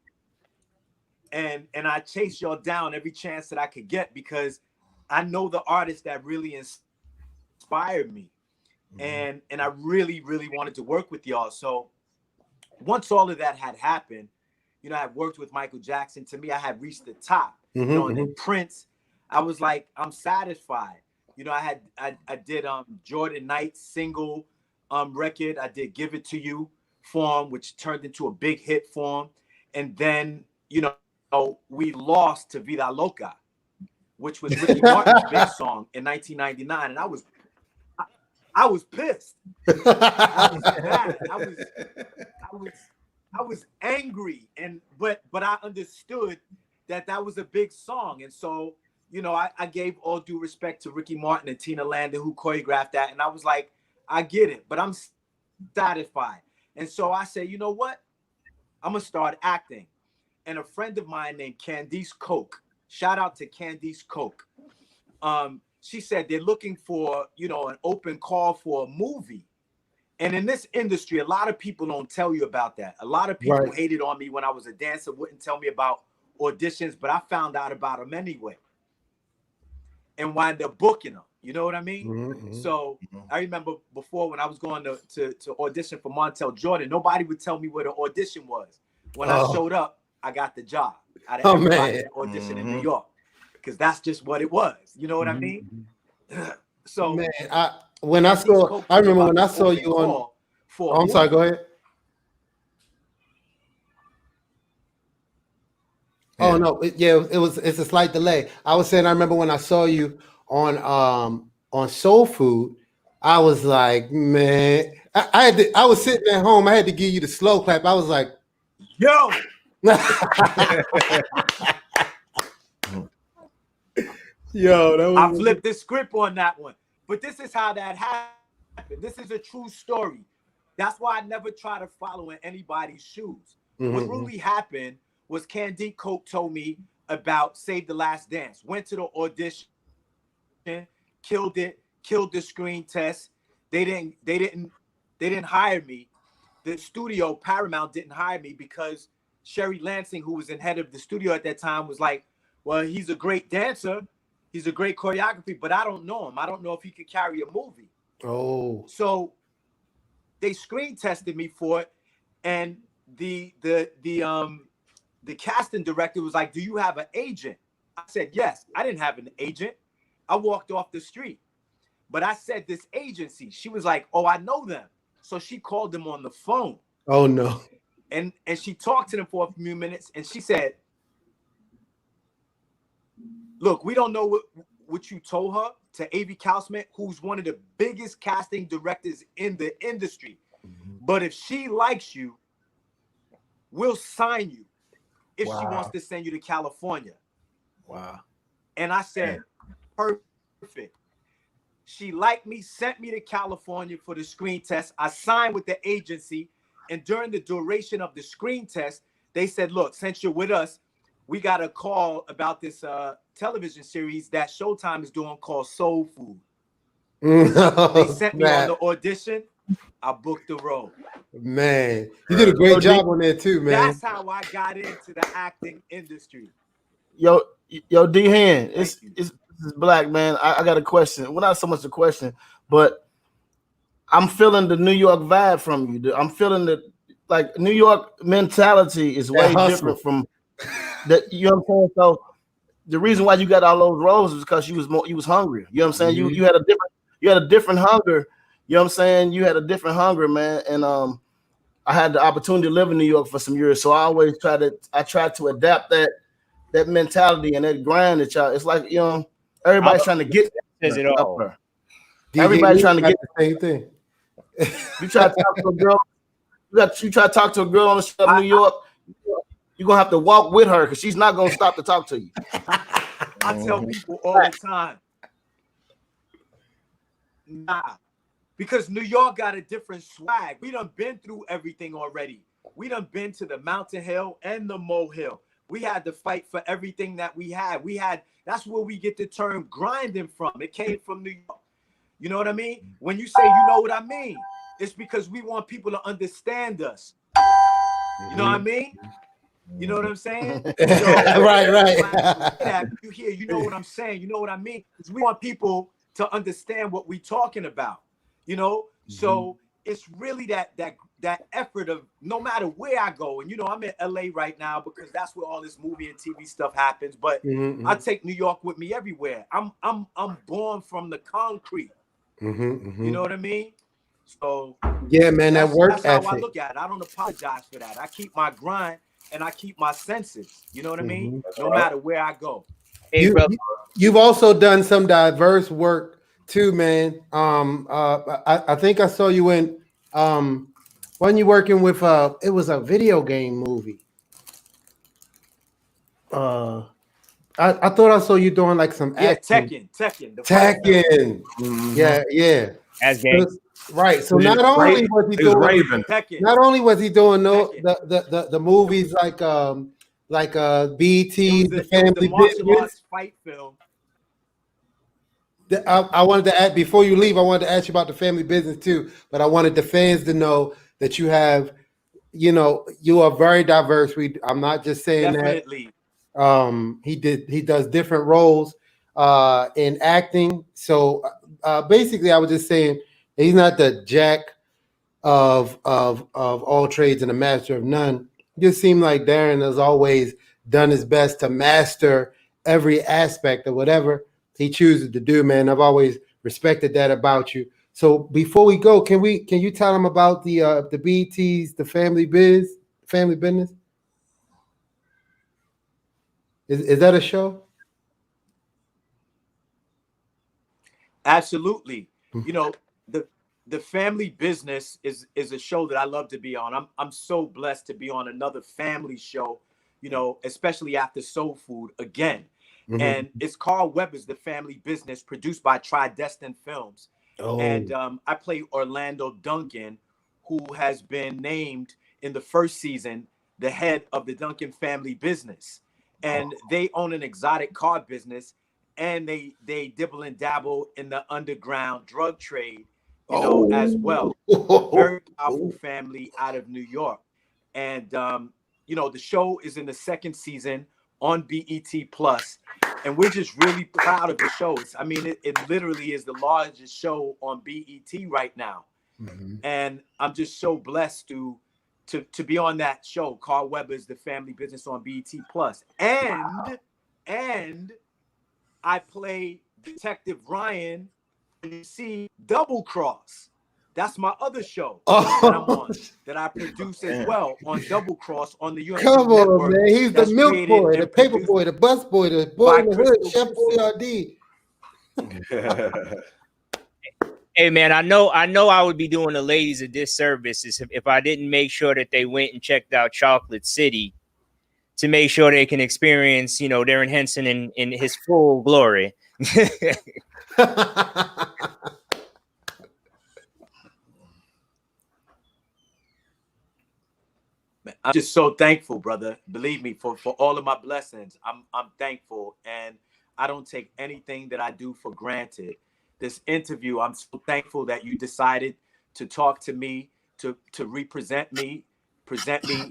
And I chased y'all down every chance that I could get because I know the artists that really inspired me. And I really, really wanted to work with y'all. So once all of that had happened, you know, I worked with Michael Jackson. To me, I had reached the top. You know, and then Prince, I was like, I'm satisfied. You know, I did Jordan Knight's single record. I did Give It To You form, which turned into a big hit form. And then, you know, we lost to Vida Loca, which was Ricky Martin's big song in 1999. And I was pissed. I was mad. I was angry. But I understood that was a big song. And so, you know, I gave all due respect to Ricky Martin and Tina Landon, who choreographed that. And I was like, I get it, but I'm satisfied. And so I said, you know what? I'm going to start acting. And a friend of mine named Candice Coke, shout out to Candice Coke. She said they're looking for, you know, an open call for a movie. And in this industry, a lot of people don't tell you about that. A lot of people hated on me when I was a dancer, wouldn't tell me about auditions, but I found out about them anyway. And wind up booking them. You know what I mean? So I remember before when I was going to audition for Montel Jordan, nobody would tell me where the audition was. When I showed up, I got the job out of everybody that auditioned in New York. Because that's just what it was. You know what I mean? So man, I remember when I saw you on. Oh, I'm sorry, go ahead. Oh no, it's a slight delay. I was saying I remember when I saw you on Soul Food, I was like, man, I was sitting at home, I had to give you the slow clap. I was like, yo. Yo, I flipped the script on that one. But this is how that happened. This is a true story. That's why I never try to follow in anybody's shoes. What really happened was Candice Coke told me about Save the Last Dance. Went to the audition, killed it, killed the screen test. They didn't hire me. The studio, Paramount, didn't hire me because Sherry Lansing, who was in head of the studio at that time, was like, well, he's a great dancer. He's a great choreography, but I don't know him. I don't know if he could carry a movie. Oh. So they screen tested me for it. And the casting director was like, do you have an agent? I said, yes. I didn't have an agent. I walked off the street. But I said this agency. She was like, oh, I know them. So she called them on the phone. Oh, no. And she talked to them for a few minutes. And she said, look, we don't know what you told her, to Avi Kausman, who's one of the biggest casting directors in the industry. But if she likes you, we'll sign you if she wants to send you to California. Wow. And I said, perfect. She liked me, sent me to California for the screen test. I signed with the agency. And during the duration of the screen test, they said, look, since you're with us, we got a call about this television series that Showtime is doing called Soul Food. They sent me on the audition. I booked the role. Man, you did a great job on there too, man. That's how I got into the acting industry. Yo, D-Hen, this is Black, man. I got a question. Well, not so much a question, but I'm feeling the New York vibe from you. I'm feeling the New York mentality is way different from that. You know what I'm saying? So the reason why you got all those roles is because you was hungry. You know what I'm saying? You had a different hunger. You know what I'm saying? You had a different hunger, man. And I had the opportunity to live in New York for some years, so I always tried to adapt that mentality and that grind that y'all. It's like, you know, everybody's trying to get it all. Up there. Everybody's trying to get the same thing. You try to talk to a girl. You try to talk to a girl on the street of New York. You're gonna have to walk with her because she's not gonna stop to talk to you. I tell people all the time, nah, because New York got a different swag. We done been through everything already. We done been to the Mountain Hill and the Molehill. We had to fight for everything that we had. That's where we get the term grinding from. It came from New York. You know what I mean? When you say you know what I mean, it's because we want people to understand us. You know what I mean? You know what I'm saying? Right. You hear, you know what I'm saying? You know what I mean? Because we want people to understand what we're talking about. You know? So it's really that effort of no matter where I go, and you know, I'm in LA right now because that's where all this movie and TV stuff happens. But I take New York with me everywhere. I'm born from the concrete. You know what I mean? So yeah, man, that work that's how ethic. I look at it. I don't apologize for that. I keep my grind and I keep my senses. You know what I mean? No matter where I go. Hey, brother. You've also done some diverse work too, man. I think I saw you in when you working with it was a video game movie. I thought I saw you doing like some acting. Tekken. Yeah. As gang. Right. So not only was he doing Raven. Not only was he doing the movies like BT, the Family Business fight film. I wanted to add before you leave. I wanted to ask you about the Family Business too, but I wanted the fans to know that you have, you know, you are very diverse. I'm not just saying Definitely. that. He does different roles in acting. So basically, I was just saying he's not the jack of all trades and a master of none. It just seemed like Darren has always done his best to master every aspect of whatever he chooses to do, man. I've always respected that about you. So before we go, can you tell them about the BTs, the family business? Is that a show? Absolutely. You know, the Family Business is a show that I love to be on. I'm so blessed to be on another family show, you know, especially after Soul Food again. And it's Carl Weber's The Family Business, produced by Tridestin Films. And I play Orlando Duncan, who has been named in the first season the head of the Duncan family business. And they own an exotic car business, and they dibble and dabble in the underground drug trade, you know, as well. Very powerful family out of New York. And you know, the show is in the second season on BET Plus, and we're just really proud of the show. I mean, it literally is the largest show on BET right now. And I'm just so blessed to be on that show. Carl Weber's The Family Business on BET Plus. And I play Detective Ryan, and you see Double Cross. That's my other show that I'm on, that I produce as well on Double Cross on the UMC Come on, network. man. He's the milk boy, the paper boy, the bus boy, the boy in the hood, Chef Boyardee. Hey man, I know I would be doing the ladies a disservice if I didn't make sure that they went and checked out Chocolate City to make sure they can experience, you know, Darren Henson in his full glory. I'm just so thankful, brother. Believe me, for all of my blessings. I'm thankful, and I don't take anything that I do for granted. This interview, I'm so thankful that you decided to talk to me, to present me,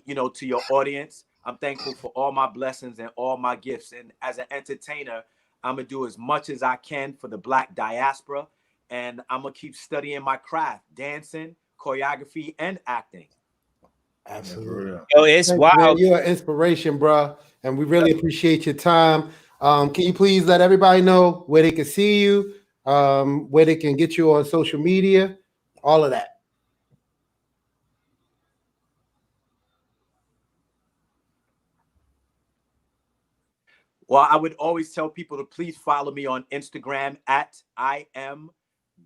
you know, to your audience. I'm thankful for all my blessings and all my gifts. And as an entertainer, I'm gonna do as much as I can for the Black diaspora, and I'm gonna keep studying my craft, dancing, choreography, and acting. Absolutely. Yo, it's wild. Man, you're an inspiration, bro, and we really appreciate your time. Can you please let everybody know where they can see you, where they can get you on social media, all of that? Well, I would always tell people to please follow me on Instagram at I am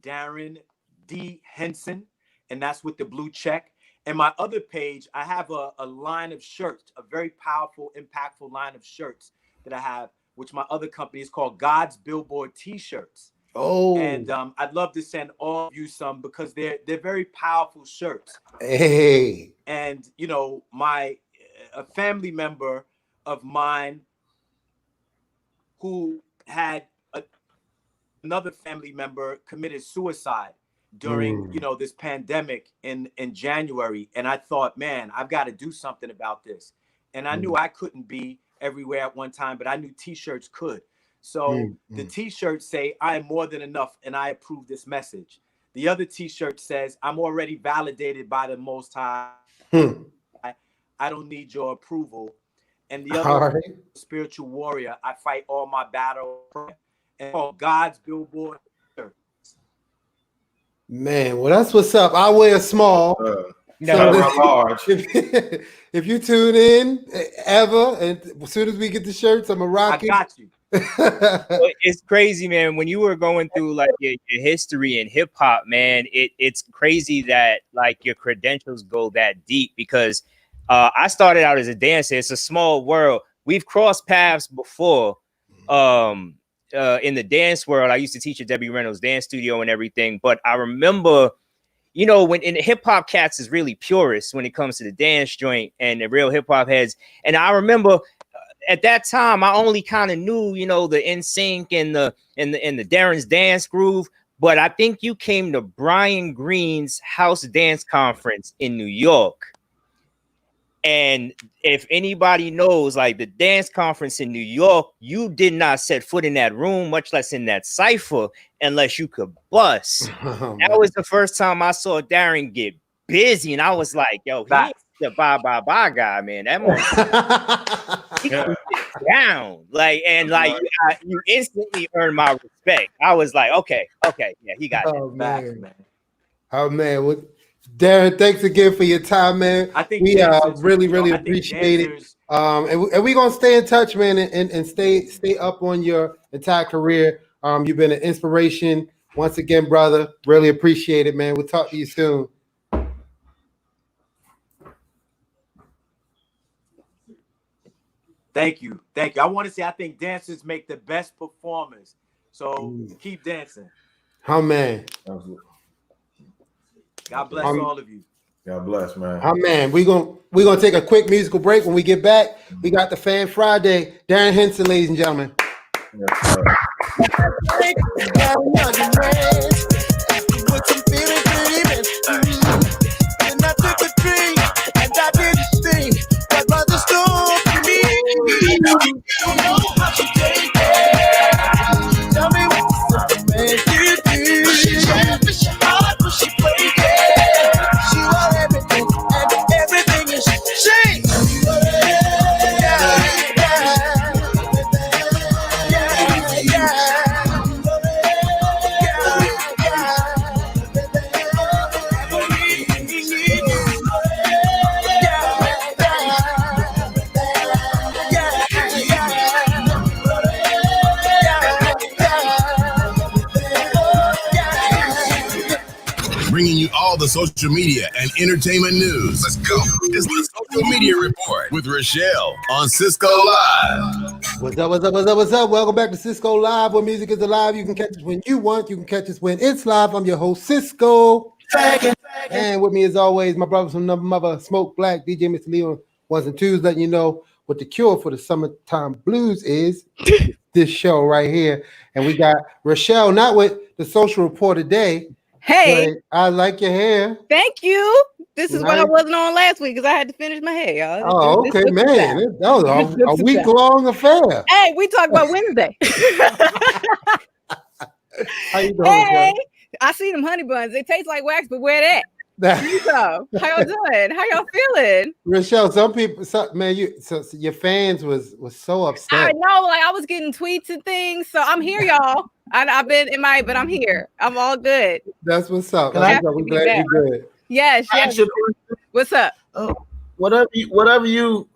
Darren D. Henson, and that's with the blue check. And my other page, I have a line of shirts, a very powerful, impactful line of shirts that I have, which my other company is called God's Billboard T-shirts. And I'd love to send all of you some because they're very powerful shirts. Hey. And you know, a family member of mine who had another family member committed suicide during, this pandemic in January. And I thought, man, I've got to do something about this. And I knew I couldn't be everywhere at one time, but I knew T-shirts could. So the T-shirts say, I am more than enough, and I approve this message. The other T-shirt says, I'm already validated by the Most High. I don't need your approval. And the other spiritual warrior, I fight all my battles. And all God's billboard. Man, well, that's what's up. I wear small. Large. If you tune in ever, and as soon as we get the shirts, I'm a rock. I got you. It's crazy, man. When you were going through like your history in hip hop, man, it's crazy that like your credentials go that deep because I started out as a dancer. It's a small world. We've crossed paths before. In the dance world, I used to teach at Debbie Reynolds dance studio and everything. But I remember, when in hip hop cats is really purist when it comes to the dance joint and the real hip hop heads. And I remember at that time, I only kind of knew, the NSYNC and the Darren's dance groove. But I think you came to Brian Green's house dance conference in New York. And if anybody knows, like the dance conference in New York, you did not set foot in that room, much less in that cypher, unless you could bust. That was the first time I saw Darren get busy, and I was like, "Yo, he's the bye guy, man. That man, he can get down, you instantly earned my respect." I was like, "Okay, yeah, he got it." Man. Oh man, what? Darren, thanks again for your time, man. I think we really appreciate it. And we're gonna stay in touch, man, and stay up on your entire career. You've been an inspiration once again, brother. Really appreciate it, man. We'll talk to you soon. Thank you. I want to say I think dancers make the best performers. So keep dancing. Oh man. God bless all of you. God bless, man. Oh man, we're gonna take a quick musical break. When we get back, we got the Fan Friday. Darren Henson, ladies and gentlemen. Bringing you all the social media and entertainment news. Let's go. It's the Social Media Report with Rochelle on SISQO Live. What's up? Welcome back to SISQO Live, where music is alive. You can catch us when you want. You can catch us when it's live. I'm your host, SISQO. And with me, as always, my brothers from Number Mother, Smoke Black, DJ Mr. Leon, ones and twos, letting you know what the cure for the summertime blues is. This show right here. And we got Rochelle, not with the Social Report today. Hey, I like your hair. Thank you. This is what I wasn't on last week because I had to finish my hair, y'all. Oh, okay, man. That was a week-long affair. Hey, we talked about Wednesday. How you doing? Hey, I see them honey buns. They taste like wax, but where that? So, how y'all doing? How y'all feeling? Rochelle, your fans was so upset. I know, like I was getting tweets and things. So I'm here, y'all. I've been MIA, but I'm here. I'm all good. That's what's up. I'm glad you're good. Yes. What's up? Whatever your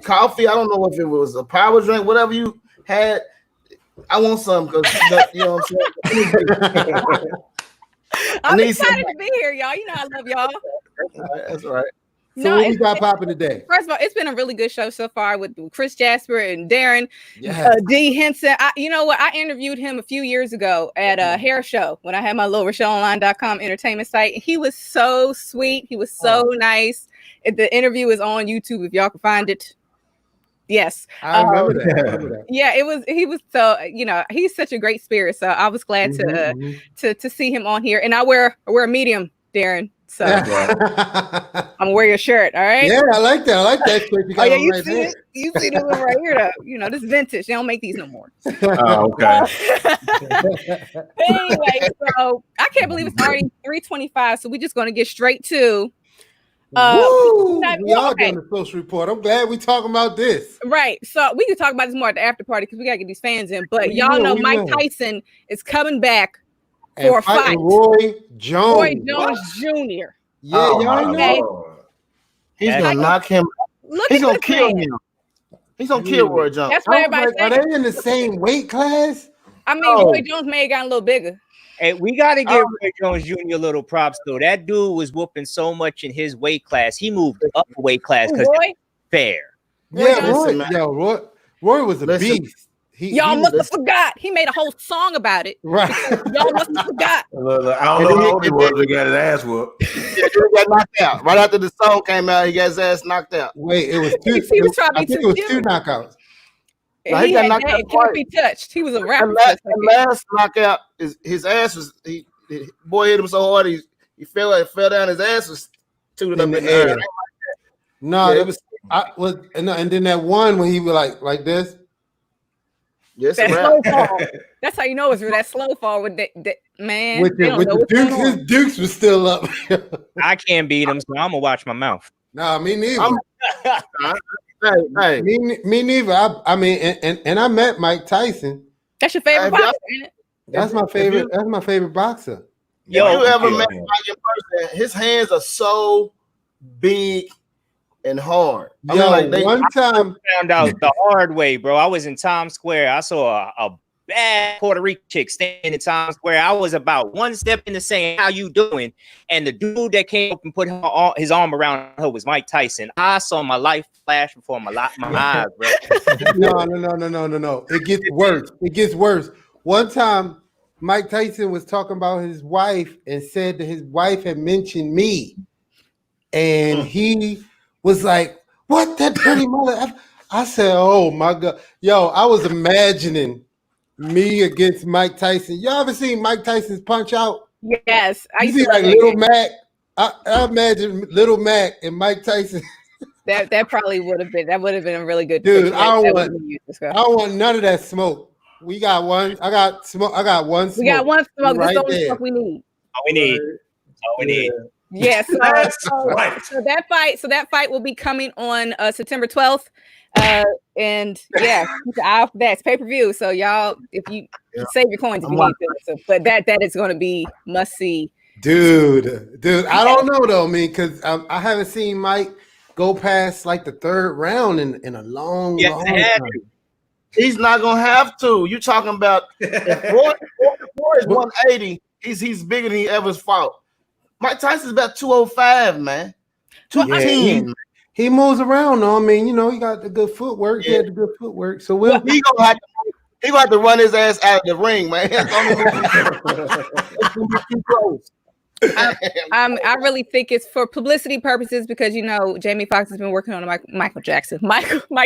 coffee. I don't know if it was a power drink. Whatever you had, I want some because you know what I'm saying. I'm excited to be here, y'all. You know I love y'all. That's right. So what we got popping today? First of all, it's been a really good show so far with Chris Jasper and Darren. Yes. D. Henson. You know what? I interviewed him a few years ago at a hair show when I had my little RochelleOnline.com entertainment site. He was so sweet. He was so nice. The interview is on YouTube if y'all can find it. Yes, I remember that. Yeah, he was so he's such a great spirit. So I was glad to see him on here, and I wear a medium, Darren. So I'm gonna wear your shirt. All right. Yeah, I like that. I like that shirt. You got you right see there. it? You see this one right here, though. This is vintage. They don't make these no more. Oh, okay. Anyway, so I can't believe it's already 3:25. So we're just gonna get straight to. We all done the social report. I'm glad we talking about this. Right. So we can talk about this more at the after party because we gotta get these fans in. But y'all know Mike Tyson is coming back for a fight. Roy Jones. Roy Jones Jr. Yeah, y'all know. He's gonna knock him. He's gonna kill him. He's gonna kill Roy Jones. That's what everybody Are they in the same weight class? I mean, Roy Jones may have gotten a little bigger. Hey, we got to give Roy Jones Jr. a little props, though. That dude was whooping so much in his weight class. He moved up a weight class because fair. Yeah, Roy was a beast. Y'all must have forgot. He made a whole song about it. Right. Y'all must have forgot. I don't know how old he was. He got his ass whooped. He got knocked out. Right after the song came out, he got his ass knocked out. Wait, it was two. I think it was two knockbout. No, he got knocked out. Can't be touched. He was a rapper. The last knockout, his ass was boy hit him so hard he fell down. His ass was tooted up in the air. No, it was. And then that one when he was like this. Yes, that slow fall. That's how you know it's that slow fall with that man. With the Dukes, his Dukes was still up. I can't beat him, so I'm gonna watch my mouth. Nah, me neither. Me neither. I mean, and I met Mike Tyson. That's your favorite boxer, ain't it? That's my favorite. That's my favorite boxer. Yo, you ever met Mike in person? His hands are so big and hard. One time found out the hard way, bro. I was in Times Square. I saw a bad Puerto Rican chick standing in Times Square. I was about one step into saying, "How you doing?" And the dude that came up and put his arm around her was Mike Tyson. I saw my life flash before my eyes, bro. No. It gets worse. It gets worse. One time, Mike Tyson was talking about his wife and said that his wife had mentioned me, and he was like, "What, that dirty mother?" I said, "Oh my God, yo!" I was imagining me against Mike Tyson. Y'all ever seen Mike Tyson's Punch Out? Yes, I see like Little Mac. I imagine Little Mac and Mike Tyson. That probably would have been a really good dude. I don't want none of that smoke. We got one. I got smoke. I got one smoke. We got one smoke. Right That's the only there. smoke we need. All we need. All we need. Yes. So that fight will be coming on September 12th. And yeah, keep the eye out for that. It's pay-per-view. So y'all, if you save your coins if you need to. So, but that is going to be must see. Dude, I don't know though. I mean, because I haven't seen Mike go past like the third round in a long time. He's not gonna have to. You talking about if Roy is 180? He's bigger than he ever fought. Mike Tyson's about 205, man. 210. He moves around though. I mean, he got the good footwork. He had the good footwork. So he gonna have to run his ass out of the ring, man. It's gonna be too close. I really think it's for publicity purposes because Jamie Foxx has been working on a Mike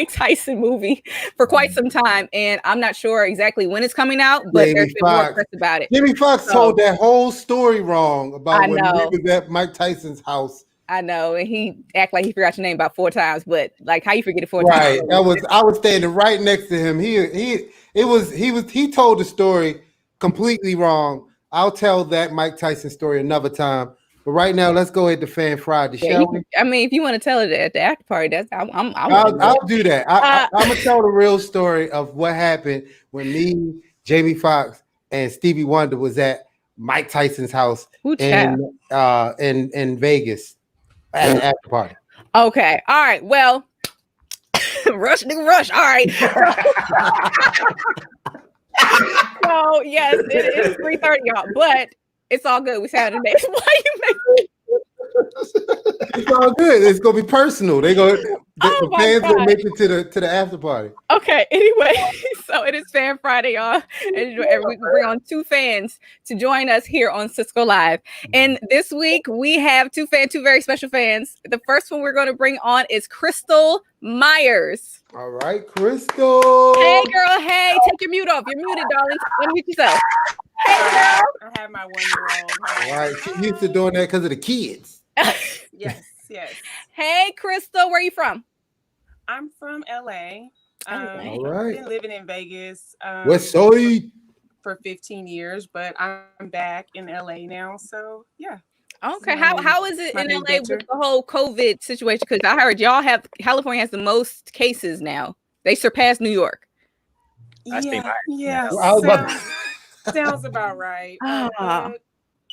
Tyson movie for quite some time, and I'm not sure exactly when it's coming out, but there's been more press about it. Jamie Foxx told that whole story wrong about when he was at Mike Tyson's house. I know, and he act like he forgot your name about 4 times, but like how you forget it 4 times? Right, I was standing right next to him. He told the story completely wrong. I'll tell that Mike Tyson story another time. But right now, let's go ahead to Fan Friday, shall we? I mean, if you want to tell it at the after party, I'll do that. I'm gonna tell the real story of what happened when me, Jamie Foxx, and Stevie Wonder was at Mike Tyson's house in Vegas at the after party. Okay, all right. Well, rush. All right. So yes, it is 3:30, y'all, but it's all good. We Saturday. Why you make It's all good. It's gonna be personal. The fans gonna make it to the after party. Okay. Anyway, So it is Fan Friday, y'all. And we bring on two fans to join us here on SISQO Live. And this week we have two very special fans. The first one we're going to bring on is Crystal Myers. All right, Crystal. Hey, girl. Hey, take your mute off. You're muted, darling. Unmute yourself. Hey, girl. I have my 1-year-old. All right, she used to doing that because of the kids. Yes. Hey, Crystal. Where are you from? I'm from LA. All right. I've been living in Vegas West Side for 15 years, but I'm back in LA now. So yeah. Okay. How is it in LA with the whole COVID situation? Because I heard California has the most cases now. They surpassed New York. Yeah. Sounds about right.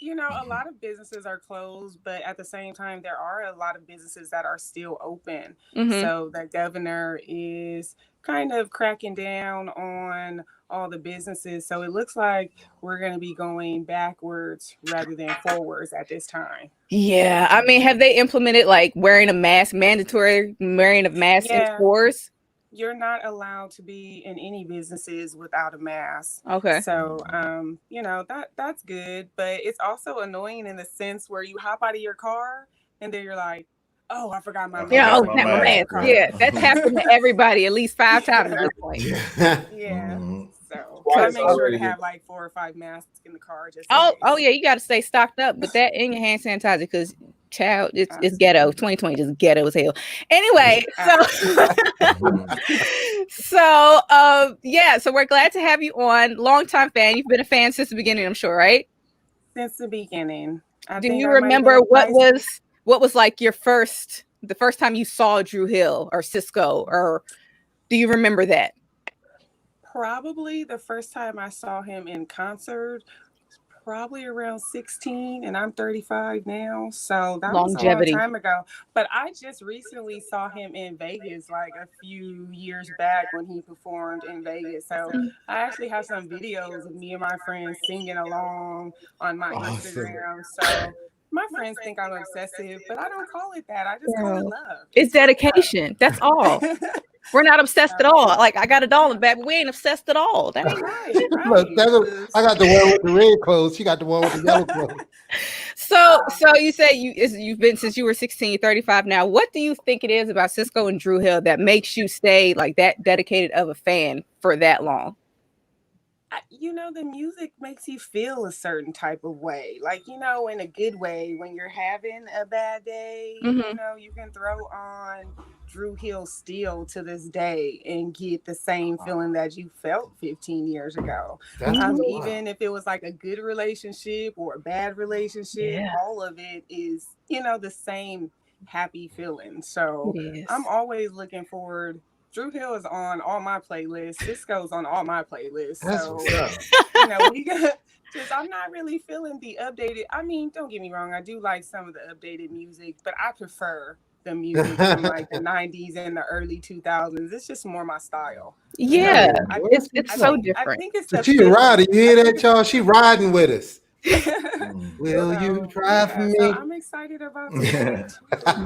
You know, a lot of businesses are closed, but at the same time, there are a lot of businesses that are still open. Mm-hmm. So the governor is kind of cracking down on all the businesses. So it looks like we're going to be going backwards rather than forwards at this time. Yeah. I mean, have they implemented like wearing a mask, mandatory wearing of masks in stores? You're not allowed to be in any businesses without a mask. Okay. So, you know, that's good, but it's also annoying in the sense where you hop out of your car and then you're like, oh, I forgot my mask. Yeah, my mask. Yeah, that's happened to everybody at least 5 times at this point. Yeah. So I make sure to have like 4 or 5 masks in the car. Just oh yeah, you got to stay stocked up with that and your hand sanitizer because child, it's ghetto. 2020 just ghetto as hell. Anyway, so we're glad to have you on. Longtime fan. You've been a fan since the beginning, I'm sure, right? Since the beginning. Do you remember what was like the first time you saw Dru Hill or SISQO, or do you remember that? Probably the first time I saw him in concert, probably around 16, and I'm 35 now, so that was a long time ago. But I just recently saw him in Vegas like a few years back when he performed in Vegas. So I actually have some videos of me and my friends singing along on my Instagram. So my friends think I'm obsessive, but I don't call it that. I just call it love. It's dedication. That's all. We're not obsessed at all. Like, I got a doll in the back, but we ain't obsessed at all. That ain't right. I got the one with the red clothes. She got the one with the yellow clothes. So you say you've been since you were 16, you're 35 now. What do you think it is about SISQO and Dru Hill that makes you stay like that dedicated of a fan for that long? You know, the music makes you feel a certain type of way, like, you know, in a good way. When you're having a bad day, you know, you can throw on Dru Hill still to this day and get the same feeling that you felt 15 years ago. Even if it was like a good relationship or a bad relationship, all of it is, you know, the same happy feeling. So I'm always looking forward. Dru Hill is on all my playlists. SISQO's on all my playlists. So, you know, we got just, I'm not really feeling the updated. I mean, don't get me wrong. I do like some of the updated music, but I prefer the music from like the 90s and the early 2000s. It's just more my style. Yeah. It's so different. I think it's she riding. You hear that, y'all? She riding with us. Will you drive for me? So I'm excited about this.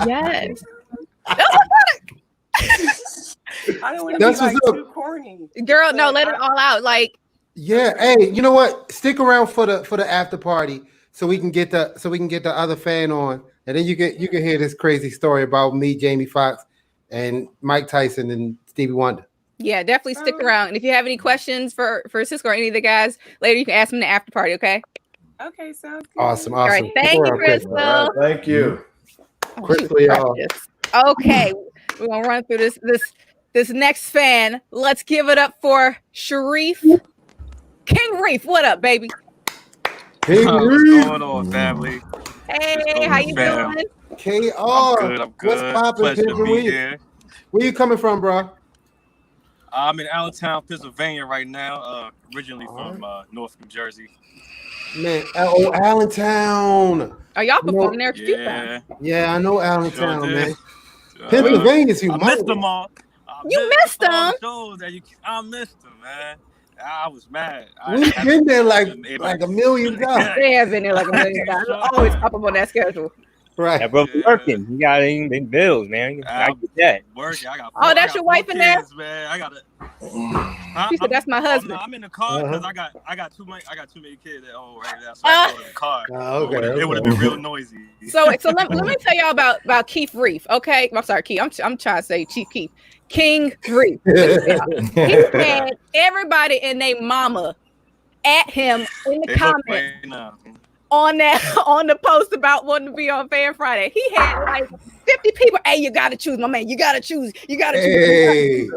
Yes. I don't want to be like too corny. Girl, no, let it all out. Like, yeah, hey, you know what? Stick around for the after party so we can get the other fan on, and then you can hear this crazy story about me, Jamie Foxx, and Mike Tyson and Stevie Wonder. Yeah, definitely stick around. And if you have any questions for SISQO or any of the guys later, you can ask them in the after party. Okay. Okay, sounds good. Awesome. All right, thank you, Crystal. Right, thank you, Crystal, y'all. Okay. We're gonna run through this next fan. Let's give it up for Sharif. King Reef, what up, baby? Hey, what's going on, family? Hey, how you doing? KR. I'm good. What's poppin'? Pleasure to be here. Where you coming from, bro? I'm in Allentown, Pennsylvania right now. Originally from North New Jersey. Man, Allentown. Are y'all performing there? Yeah, I know Allentown, man. Pennsylvania's humongous. I missed them all. You missed them? I missed them, man. I was mad. We've been there like a million times. They have been there like a million times. Always pop up on that schedule. Right. That brother working. He got big bills, man. I get that. Working. I got. Oh, that's your wife in there? Man, I got it. She said, "That's my husband." No, I'm in the car because I got too many kids at home right now, so I go to the car. Okay. It would have been real noisy. So let me tell y'all about Keith Reef. Okay, I'm sorry, Keith. I'm trying to say Chief Keith. King Reef. He had everybody and their mama at him in the comments on the post about wanting to be on Fan Friday. He had like 50 people. Hey, you gotta choose, my man. You gotta choose. You gotta choose. Hey,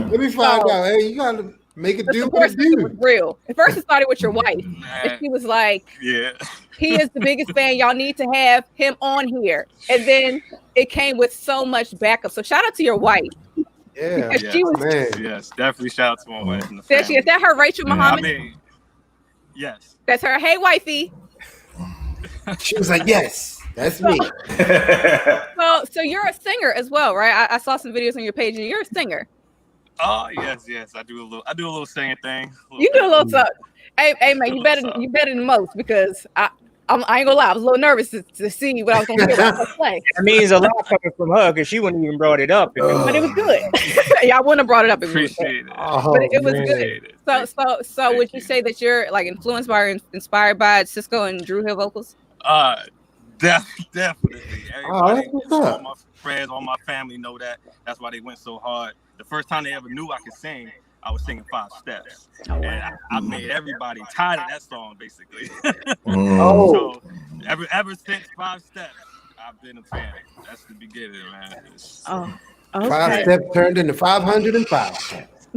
let me find out. Hey, you gotta make it do what it do. Was real. At first, it started with your wife, and she was like, "Yeah, he is the biggest fan. Y'all need to have him on here." And then it came with so much backup. So shout out to your wife. Yeah, she was, yes, definitely shout out to my wife. Is that her, Rachel Muhammad? I mean, yes, that's her. Hey, wifey. She was like, "Yes, that's me." So you're a singer as well, right? I saw some videos on your page, and you're a singer. Oh yes. I do a little singing thing. You do a little something. Hey man, you better than most because I ain't gonna lie, I was a little nervous to see what I was gonna hear about her play. That means a lot coming from her because she wouldn't even brought it up. But it was good. Yeah, I wouldn't have brought it up. Appreciate it. But it was good. So would you say that you're like influenced by or inspired by SISQO and Drew Hill vocals? Definitely. Everybody, all my friends, all my family know that. That's why they went so hard. The first time they ever knew I could sing, I was singing 5 Steps. And I made everybody tired of that song, basically. So ever since 5 Steps, I've been a fan. That's the beginning, man. Okay. 5 Steps turned into 505 steps.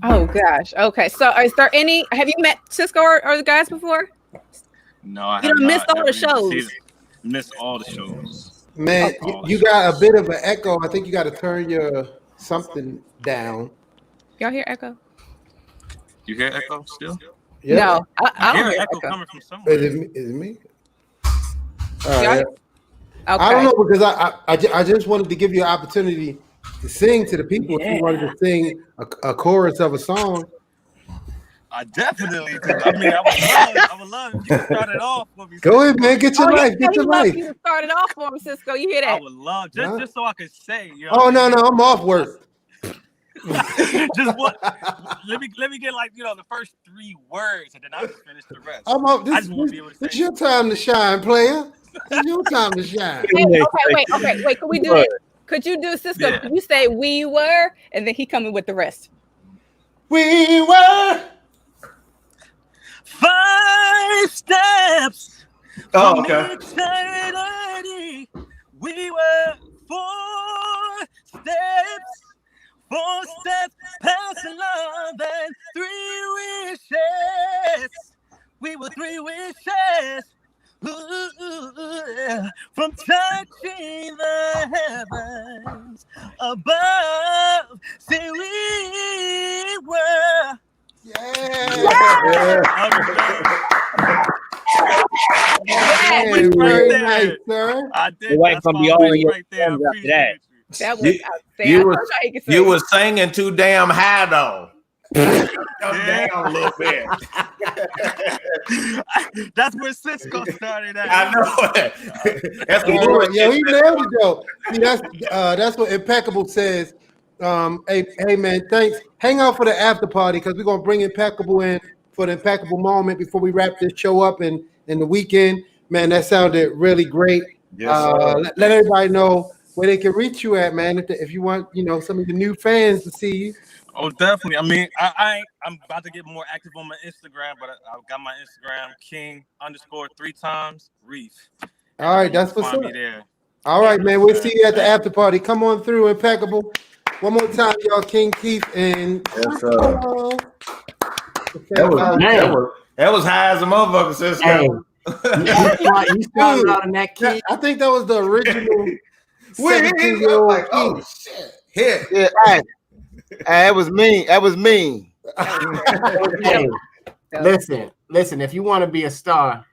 Oh gosh. Okay. So is there any? Have you met SISQO or the guys before? No, I haven't. You missed all the shows. Missed all the shows. Man, you got a bit of an echo. I think you got to turn your something down. Y'all hear echo? You hear echo still? Yeah. No, I don't hear echo coming from somewhere. Is it me? All right. Okay. I don't know because I just wanted to give you an opportunity to sing to the people. If you wanted to sing a chorus of a song. I definitely do. I mean, I would love if you started off for me. Go ahead, man. Get your life. Get your life. You started off for me, SISQO. You hear that? I would love just so I could say. You know oh no, I'm off work. Just what? Let me get like the first 3 words, and then I'll just finish the rest. I'm off. It's your time to shine, player. It's your time to shine. Okay, wait. Could we do it? Could you do SISQO? Yeah. Could you say we were, and then he coming with the rest? We were 5 steps. Oh, okay. Eternity. We were 4 steps. 4 steps past love and 3 wishes. We were 3 wishes. From touching the heavens above. See, we were. Very nice, sir. I did. That's gonna be all in right there. That was you were singing too damn high though. Come down a little bit. That's where SISQO started at. I know. That's yeah, he nailed it though. See, that's what Impeccable says. Hey man, thanks. Hang out for the after party because we're gonna bring Impeccable in for the Impeccable moment before we wrap this show up and in the weekend. Man, that sounded really great. Yes, let everybody know where they can reach you at, man. If you want, some of the new fans to see you. Oh, definitely. I mean, I'm about to get more active on my Instagram, but I've got my Instagram King_3 times Reef. All right, that's what's up. Me there. All right, man. We'll see you at the after party. Come on through, Impeccable. One more time, y'all. King Keith and yes, that was high as a motherfucker, SISQO. You started out in that key. I think that was the original. 17-year-old like, oh shit! Yeah. That was me. That was me. Hey, listen. If you want to be a star,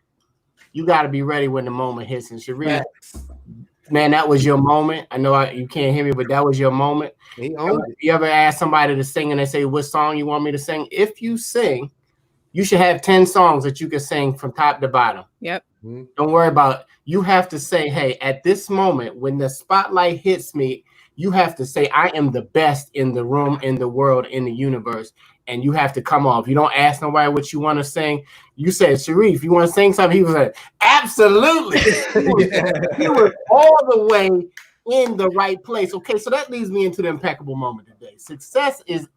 you got to be ready when the moment hits. And Sheree, man, that was your moment. I know you can't hear me, but that was your moment. You ever ask somebody to sing and they say, "What song you want me to sing?" If you sing, You should have 10 songs that you can sing from top to bottom. Yep. Don't worry about it. You have to say, hey, at this moment, when the spotlight hits me, you have to say, I am the best in the room, in the world, in the universe. And you have to come off. You don't ask nobody what you want to sing. You said, Sharif, you want to sing something? He was like, absolutely. He was all the way in the right place. Okay, so that leads me into the impeccable moment today. Success is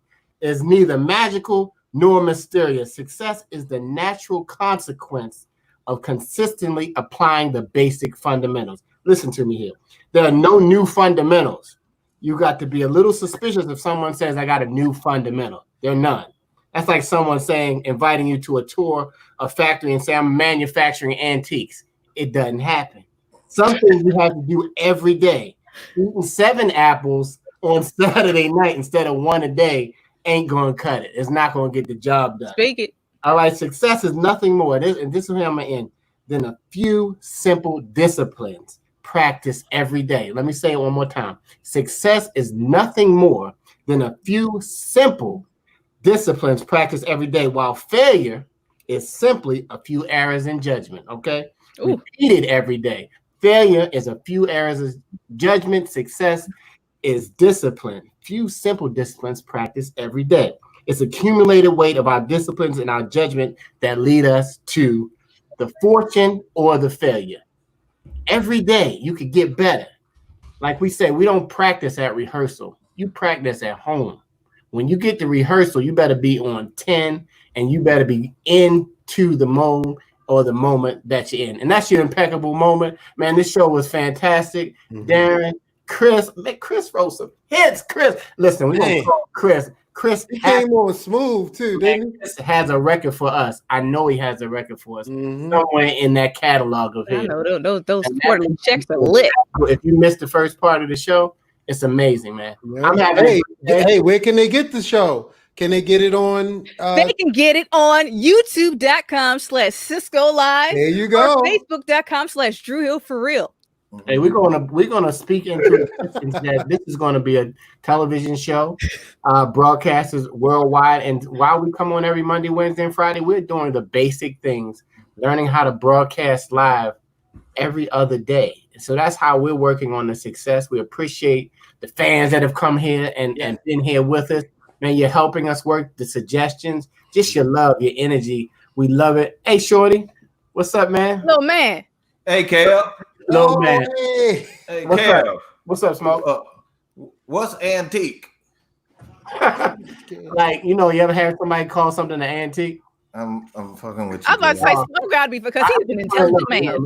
neither magical nor mysterious. Success is the natural consequence of consistently applying the basic fundamentals. Listen to me here. There are no new fundamentals. You got to be a little suspicious if someone says, I got a new fundamental. There are none. That's like someone saying, inviting you to a tour of factory and say, I'm manufacturing antiques. It doesn't happen. Something you have to do every day. Eating 7 apples on Saturday night instead of 1 a day ain't going to cut it. It's not going to get the job done. Speak it. All right, success is nothing more, and this is where I'm going to end, than a few simple disciplines practiced every day. Let me say it one more time. Success is nothing more than a few simple disciplines practiced every day, while failure is simply a few errors in judgment, okay? Repeated every day. Failure is a few errors of judgment. Success is discipline. Few simple disciplines practiced every day. It's accumulated weight of our disciplines and our judgment that lead us to the fortune or the failure. Every day you could get better. Like we said, we don't practice at rehearsal. You practice at home. When you get to rehearsal, you better be on 10 and you better be into the mode or the moment that you're in. And that's your impeccable moment. Man, this show was fantastic. Darren, Chris wrote some hits. Chris, listen, we're going to call Chris. Chris came on smooth too, didn't he? Chris has a record for us. I know he has a record for us somewhere in that catalog of his. I know those quarterly checks are lit. If you missed the first part of the show, it's amazing, man. Yeah. Hey, where can they get the show? Can they get it on? They can get it on youtube.com/SISQO Live. There you go. Or Facebook.com/Drew Hill for real. Hey, we're gonna speak into the questions that this is gonna be a television show, broadcasters worldwide. And while we come on every Monday, Wednesday, and Friday, we're doing the basic things, learning how to broadcast live every other day. So that's how we're working on the success. We appreciate the fans that have come here and been here with us. Man, you're helping us work the suggestions, just your love, your energy. We love it. Hey, Shorty, what's up, man? Little man. Hey, Kel. Little man. Hey, What's Kel. up? What's up, Smoke? What's antique? Like, you ever had somebody call something an antique? I'm fucking with you. I'm about to say Smoke gotta be because he's an intelligent man.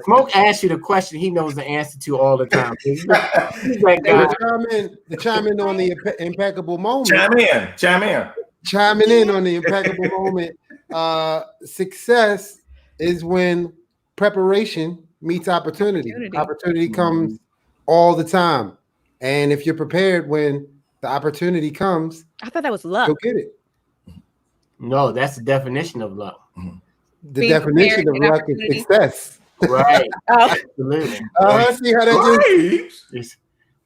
Smoke asks you the question he knows the answer to all the time. He's that guy. Chime in on the impeccable moment. Chiming in on the impeccable moment. Success is when preparation meets opportunity. Opportunity comes all the time. And if you're prepared when the opportunity comes, I thought that was luck. Go get it. No, that's the definition of luck. The definition of luck is success. Right. Absolutely. See how that is.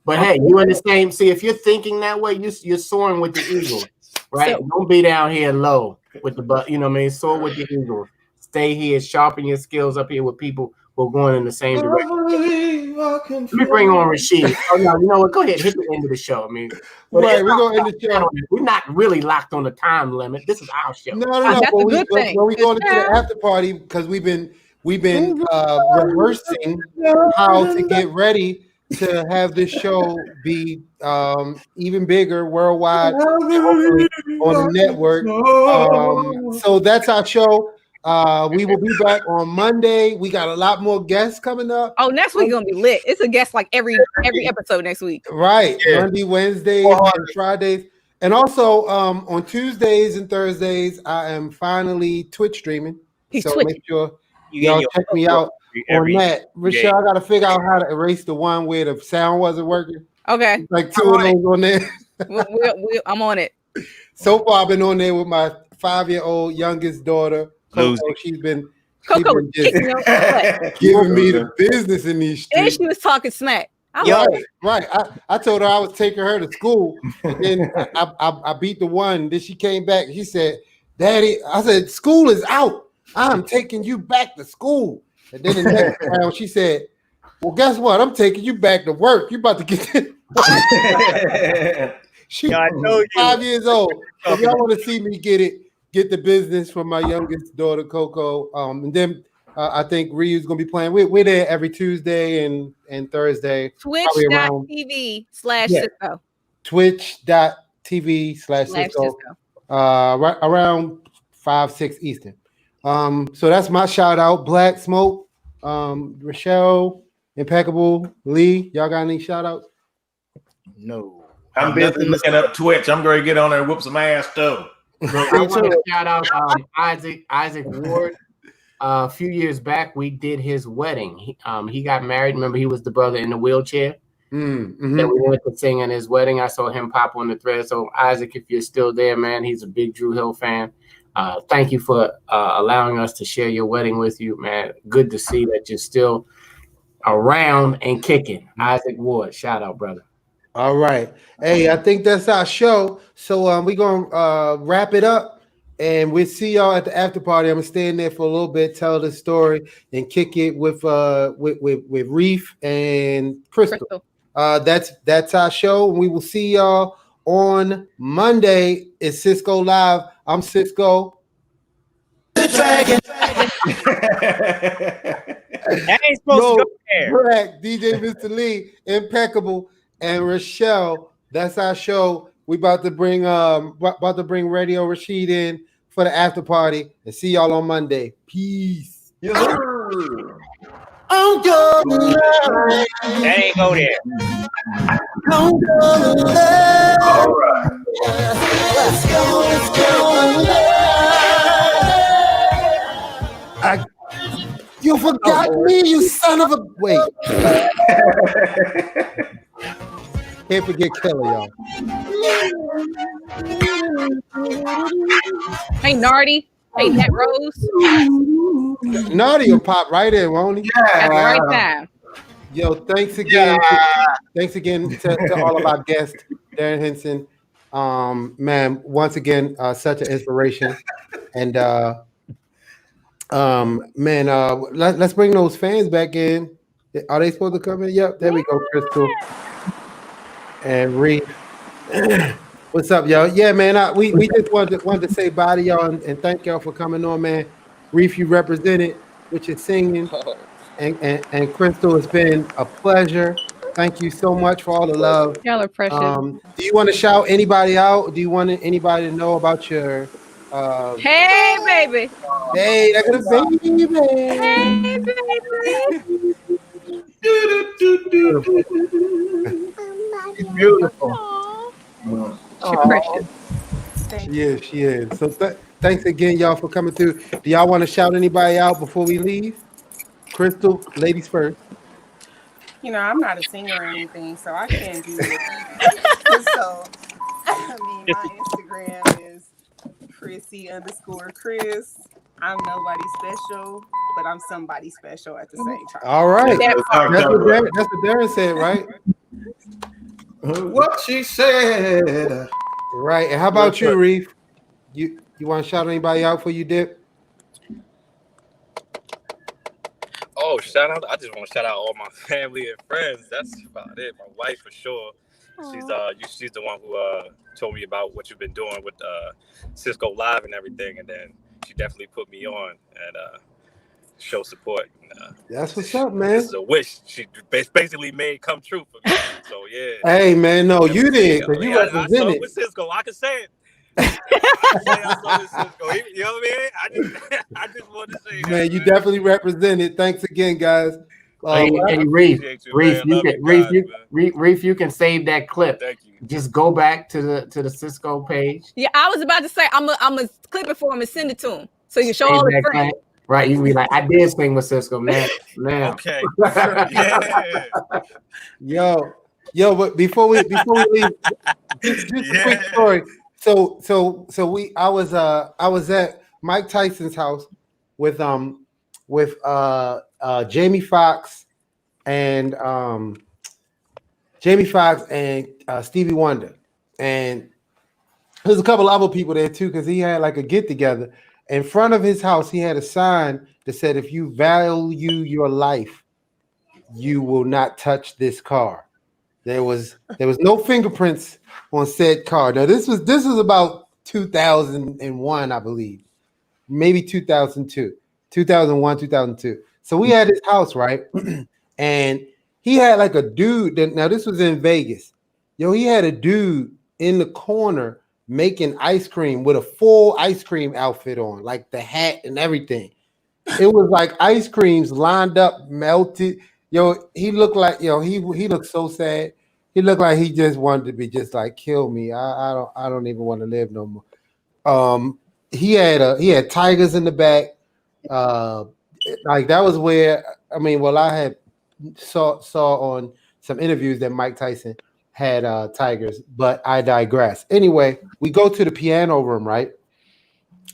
But hey, you in the same. See, if you're thinking that way, you're soaring with the eagle, right? So, don't be down here low with the butt. You know what I mean? Soar with the eagle. Stay here, sharpen your skills up here with people who are going in the same direction. Let me bring on Rashid. Oh no, you know what? Go ahead, hit the end of the show. I mean, right, we're gonna end the show. We're not really locked on the time limit. This is our show. No. When we go into the after party, because we've been rehearsing how to get ready to have this show be even bigger worldwide on the network. So that's our show. We will be back on Monday. We got a lot more guests coming up. Oh, next week gonna be lit. It's a guest like every episode next week. Right. Yeah. Monday, Wednesdays, and Fridays. And also on Tuesdays and Thursdays, I am finally Twitch streaming. So make sure y'all check me out on that. Rochelle, I gotta figure out how to erase the one where the sound wasn't working. Okay. Like 2 of those on there. I'm on it. So far, I've been on there with my 5-year-old youngest daughter. Coco, she's been just giving me the business in these streets. And she was talking smack. Right. I told her I was taking her to school. And then I beat the one. Then she came back. She said, Daddy, I said, school is out. I'm taking you back to school. And then the next round, she said, well, guess what? I'm taking you back to work. You about to get She's 5 years old. If y'all want to see me get the business from my youngest daughter, Coco. And then I think Ryu's gonna be playing. We're there every Tuesday and Thursday. Twitch.tv/SISQO. Twitch.tv/SISQO. Right around 5-6 Eastern. So that's my shout out. Black Smoke, Rochelle, Impeccable, Lee. Y'all got any shout outs? No. I'm busy looking up Twitch. I'm going to get on there and whoop some ass too. I want to shout out Isaac Ward. A few years back, we did his wedding. He got married. Remember, he was the brother in the wheelchair. That we went to sing in his wedding. I saw him pop on the thread. So Isaac, if you're still there, man, he's a big Drew Hill fan. Thank you for allowing us to share your wedding with you, man. Good to see that you're still around and kicking. Isaac Ward, shout out, brother. All right. Hey, I think that's our show. So we're gonna wrap it up, and we'll see y'all at the after party. I'm gonna stay in there for a little bit, tell the story, and kick it with Reef and Crystal. That's our show. We will see y'all on Monday. It's SISQO Live. I'm SISQO. I ain't supposed to go there. Correct. DJ Mr. Lee, Impeccable, and Rochelle. That's our show. We about to bring Radio Rashid in for the after party, and see y'all on Monday. Peace. Yes, I'm going live. That ain't go there. I'm going live. All right. Let's go. You forgot me, you son of a wait. Can't forget Kelly, y'all. Hey, Nardi. Hey, Net Rose. Nardi will pop right in, won't he? At the right time. Yo, thanks again. Thanks again to all of our guests, Darren Henson. Man, once again, such an inspiration. And man, let's bring those fans back in. Are they supposed to come in? Yep, there we go, Crystal. And Reed. What's up, y'all? Yeah, man, we just wanted to say bye to y'all and thank y'all for coming on, man. Reef, you represented with your singing. And Crystal, it's been a pleasure. Thank you so much for all the love. Y'all are precious. Do you want to shout anybody out? Do you want anybody to know about your hey, baby. Hey, that's a baby. Hey, baby. She's beautiful. She's precious. She is. So thanks again, y'all, for coming through. Do y'all want to shout anybody out before we leave? Crystal, ladies first. You know, I'm not a singer or anything, so I can't do it. So, I mean, my Instagram is Chrissy_Chris. I'm nobody special, but I'm somebody special at the same time. All right. That's what Darren said, right? What she said. Right. And how about you, Reef? You want to shout anybody out for you, Dip? Oh, shout out! I just want to shout out all my family and friends. That's about it. My wife for sure. She's the one who told me about what you've been doing with SISQO Live and everything, and then she definitely put me on and show support. That's what's up, man. This is a wish she basically made come true for me. So yeah. Hey man, no, you did because you I represented. saw it with SISQO. I can say it. I saw it with SISQO. You know what I mean? I just want to say that, man, you definitely represented. Thanks again, guys. Hey, Reef, you can save that clip. Thank you. Just go back to the SISQO page. Yeah, I was about to say I'm gonna clip it for him and send it to him so you can show all the friends. Right, you can be like, I did sing with SISQO, man. Okay. Yo, but before we leave, just a quick story. So I was at Mike Tyson's house with Jamie Foxx and Stevie Wonder, and There's a couple other people there too, because he had like a get together in front of his house. He had a sign that said, "If you value your life, you will not touch this car." There was no fingerprints on said car. Now this was about 2001, I believe, maybe 2002, 2001, 2002. So we had his house, right? And he had like a dude. Now this was in Vegas. Yo, he had a dude in the corner making ice cream with a full ice cream outfit on, like the hat and everything. It was like ice creams lined up, melted. Yo, he looked like he looked so sad. He looked like he just wanted to be just like kill me. I don't even want to live no more. He had tigers in the back. Like that was where I had saw on some interviews that Mike Tyson had tigers, but I digress. Anyway, we go to the piano room, right?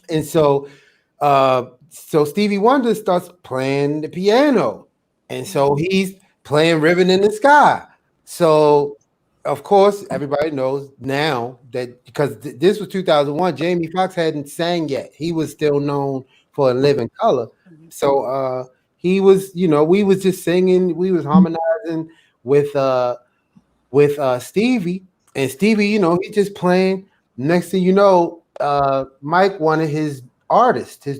And so Stevie Wonder starts playing the piano, and so he's playing "Ribbon in the Sky." So, of course, everybody knows now that because this was 2001, Jamie Foxx hadn't sang yet. He was still known for "In Living Color." So he was, we was just singing, we was harmonizing with Stevie, and Stevie, he just playing. Next thing you know, Mike wanted his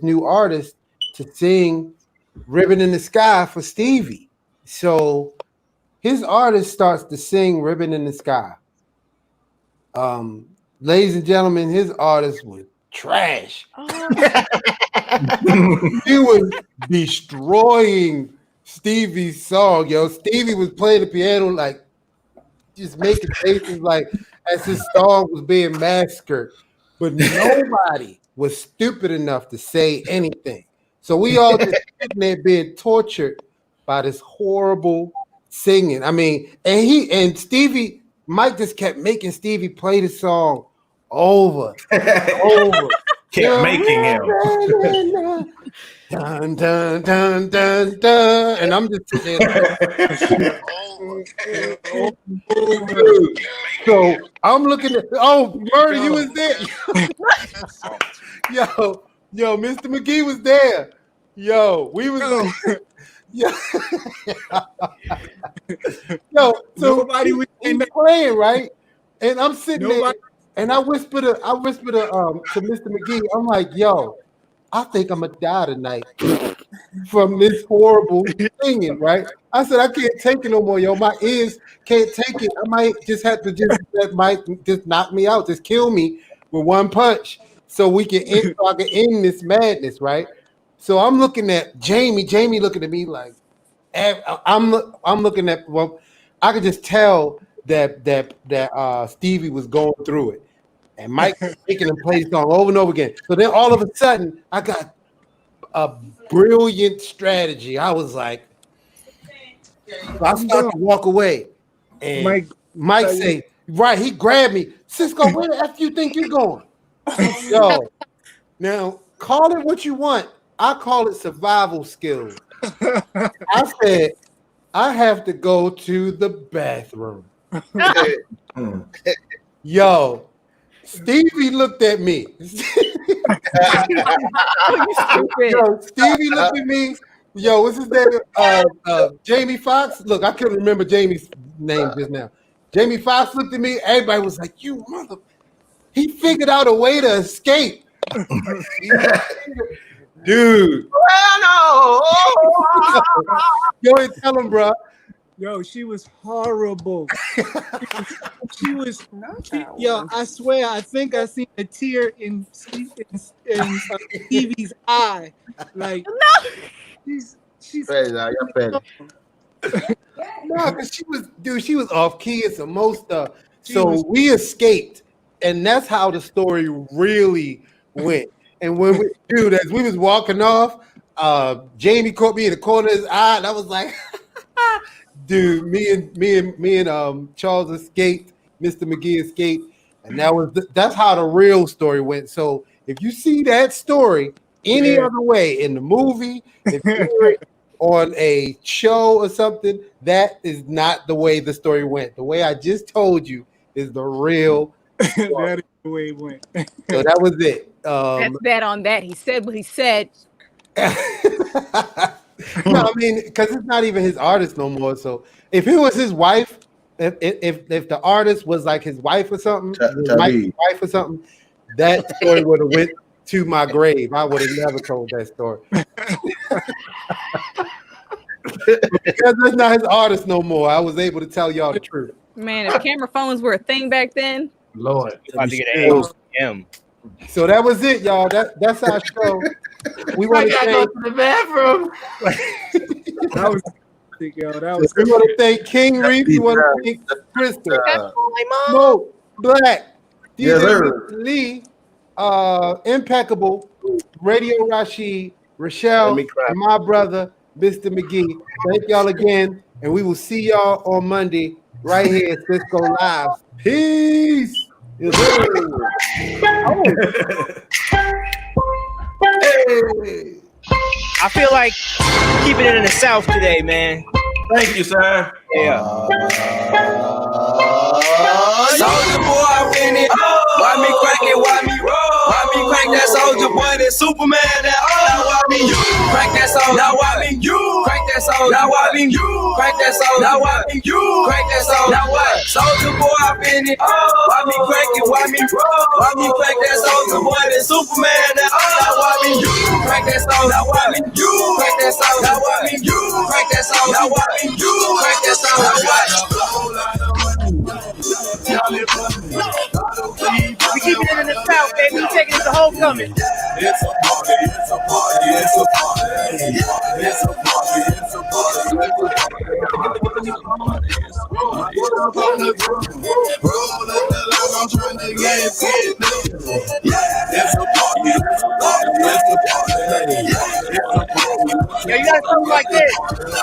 new artist, to sing "Ribbon in the Sky" for Stevie. So his artist starts to sing "Ribbon in the Sky." Ladies and gentlemen, his artist was trash. He was destroying Stevie's song, yo. Stevie was playing the piano like just making faces like as his song was being massacred, but nobody was stupid enough to say anything. So we all just sitting there being tortured by this horrible singing. I mean, and Stevie, Mike just kept making Stevie play the song over and over. Kept making him. Dun, dun, dun, dun, dun. And I'm just sitting there. So I'm looking at Murder, you was there. Yo, Mr. McGee was there. Yo, we was yo, so nobody was playing, right? And I'm sitting there and I whispered to Mr. McGee, I'm like, yo, I think I'm gonna die tonight from this horrible singing, right? I said, I can't take it no more, yo. My ears can't take it. I might just have to let Mike just knock me out, just kill me with one punch, so I can end this madness, right? So I'm looking at Jamie looking at me like, I'm looking at, well, I could just tell that Stevie was going through it. And Mike making him play the song over and over again. So then all of a sudden, I got a brilliant strategy. I was like, I started to walk away. And Mike say, right, he grabbed me. SISQO, where the F you think you're going? Yo, now call it what you want. I call it survival skills. I said, I have to go to the bathroom. Yo, Stevie looked at me. Stevie looked at me. Yo, what's his name? Jamie Foxx. Look, I couldn't remember Jamie's name just now. Jamie Foxx looked at me. Everybody was like, "You mother!" He figured out a way to escape. Dude. Go ahead, tell him, bro. Yo, she was horrible. Yo, I swear, I think I seen a tear in Stevie's eye. Like, she's crazy. Y'all petty. No, because she was off key and some most stuff. So we escaped, and that's how the story really went. And when as we was walking off, Jamie caught me in the corner of his eye, and I was like, dude, me and Charles escaped. Mr. McGee escaped, and that's how the real story went. So if you see that story any other way in the movie, if you hear it on a show or something, that is not the way the story went. The way I just told you is the real That is the way it went. So that was it. That's that on that. He said what he said. No, I mean, because it's not even his artist no more. So if it was his wife, if the artist was like his wife or something, his wife or something, that story would have went to my grave. I would have never told that story. Because that's not his artist no more. I was able to tell y'all the truth. Man, if camera phones were a thing back then, Lord, about to get an AM. So that was it, y'all. That's our show. We want to go to the bathroom. That was sick, yo. That was we want to thank King Reef. We want to thank Crystal, Mo, Black, DJ Lee, Impeccable, Radio Rashid, Rochelle, and my brother, Mr. McGee. Thank y'all again, and we will see y'all on Monday right here at SISQO Live. Peace. Yes, Hey. I feel like keeping it in the South today, man. Thank you, sir. Yeah. Soldier boy, I win it. Why me crack it? Why me roll? Why me crack that soldier boy? That Superman? That now why me you crack that soldier? Now why me you crack that soldier? Now why me you crack that soldier? Now why me you crack that soldier? Now what? Soldier boy, I win it. Why me crack it? Why me roll? Why me crack that soldier boy? That Superman? That now why me you crack that soldier? Now why me you crack that soldier? Now why me you crack that soldier? Now why me you crack that soldier? Now what? We keeping it in the South, baby. We taking it to homecoming. It's a party, it's a party, it's a party. It's a party, it's a party. Roll up the line, I'm trying to get it. It's a party, it's a party, it's a party. Yeah, you gotta do it like this.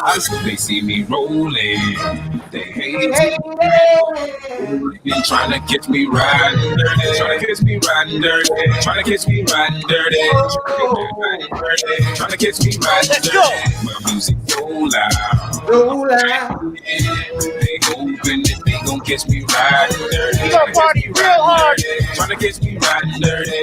I so they see me rolling. They hate me. They trying to catch me riding dirty. Trying to catch me riding dirty. Trying to catch me riding dirty. Trying to catch me riding dirty. My music so loud. So loud. They open it. They gon' catch me riding dirty. We gon' party real hard. Trying to catch me riding dirty.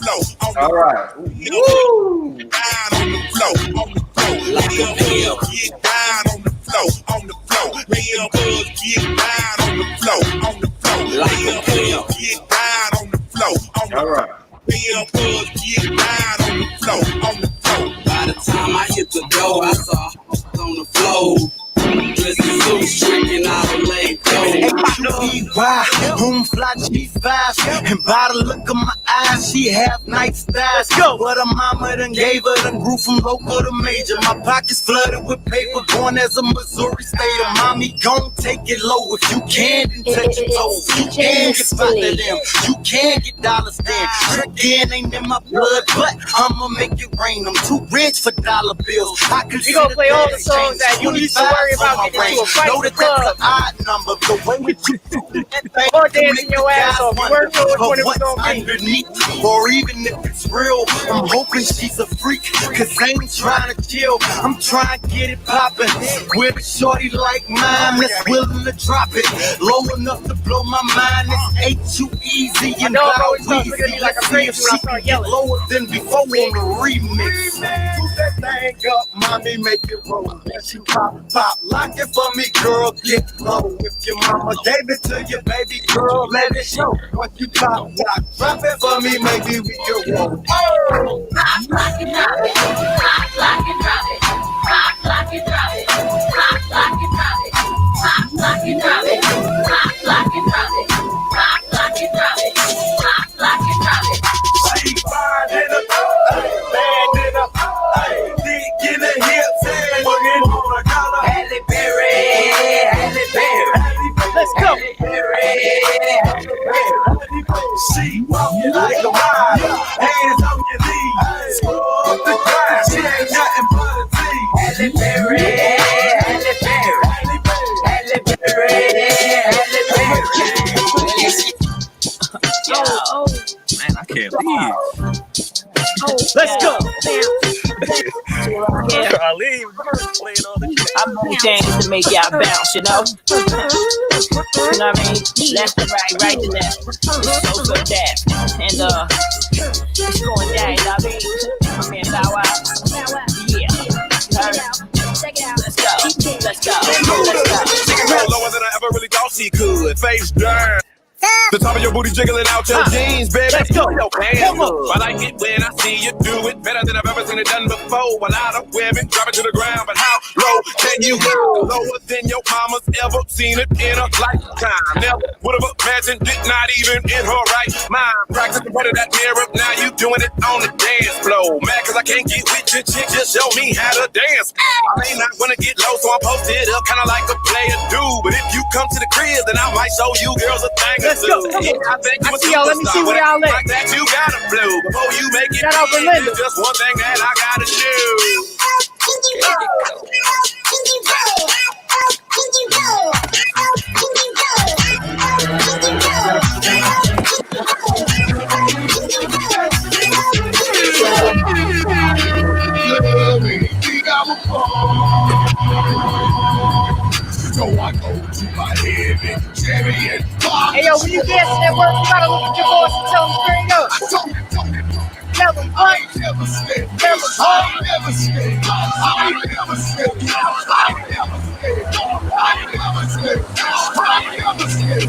No. All right. Woo! Down on the floor, on the floor. Like a hill. Get down on the floor, on the floor. Real buzz, get down on the floor, on the floor. Like a hill. Get down on the floor, on the floor. All right. Real buzz, get down on the floor, on the floor. By the time I hit the door, I saw on the floor. Dressed in suits, drinking out of late Why? Home fly G5, and by the look of my eyes, she half night style. Let's go. But her mama done gave her, done grew from local to major. My pockets flooded with paper, born as a Missouri state. Mommy, gon' take it low if you can and touch your toes. You can get spotted them, you can get dollars then. Trickin' ain't in my blood, but I'ma make it rain. I'm too rich for dollar bills. We gonna play all the songs that you used to worry about getting into a fight in the club. Odd number, the way we do that thing, or dancing your ass off. You weren't sure which one it was gonna be. Underneath, or even if it's real, I'm hoping she's a freak, cause I ain't trying to chill. I'm trying to get it poppin' with a shorty like mine that's willing to drop it low enough to blow my mind. It's ain't too easy and look at me like I'm crazy when I start yelling. Lower than before on the remix. Put that thing up, mommy, make it roll. Then she pop, lock it for me, girl, get low. If your mama gave it to you, baby girl, let it show. What you pop, drop it for me, maybe we can roll. Oh! Rock, lock, and drop it. Rock, lock, and drop it. Rock, lock, and drop it. Rock, lock, and drop it. Rock, lock, and drop it. Rock, lock, and drop it. Rock, lock, and drop it. Rock, lock, and drop it. She fine in a bad in a dick in the hips and working on a collar. Halle Berry, Halle Berry. Let's go. She walking like a ride, hands on your knees, screw up the grind. She ain't nothing but a tease. Halle Berry, Halle Berry, Halle Berry, Halle Berry. Oh, man, I can't leave. Let's go. Ali was playing all the shit. I'm many things to make y'all bounce, you know? You know what I mean? Left to right, right to left. It's so good that. And it's going down, you know what I mean? My man Bow Wow. Yeah. Let's go. Let's go. Lower than I ever really thought she could. Face down. The top of your booty jiggling out your jeans, baby. Let's go. I like it when I see you do it better than I've ever seen it done before. A lot of women drop it to the ground, but how low can you go? Lower than your mama's ever seen it in a lifetime. Never would have imagined it, not even in her right mind. Practice in front of that mirror, now you doing it on the dance floor. Mad cause I can't get with your chick, just show me how to dance. I may not wanna get low, so I'm posted up, kinda like a player do. But if you come to the crib, then I might show you girls a thing. Let's go. I see y'all. Let me see where y'all at. Like that, you gotta blow before you make it. Shout out big, Belinda. there's just one thing that I gotta So I go to my heavy champion. Hey yo, when you dancing at work, you gotta look at your boss and tell them straight up. Tell them what? Never stay. Never stay. Never stay. I never stay. I never stay. I never stay. I never stay.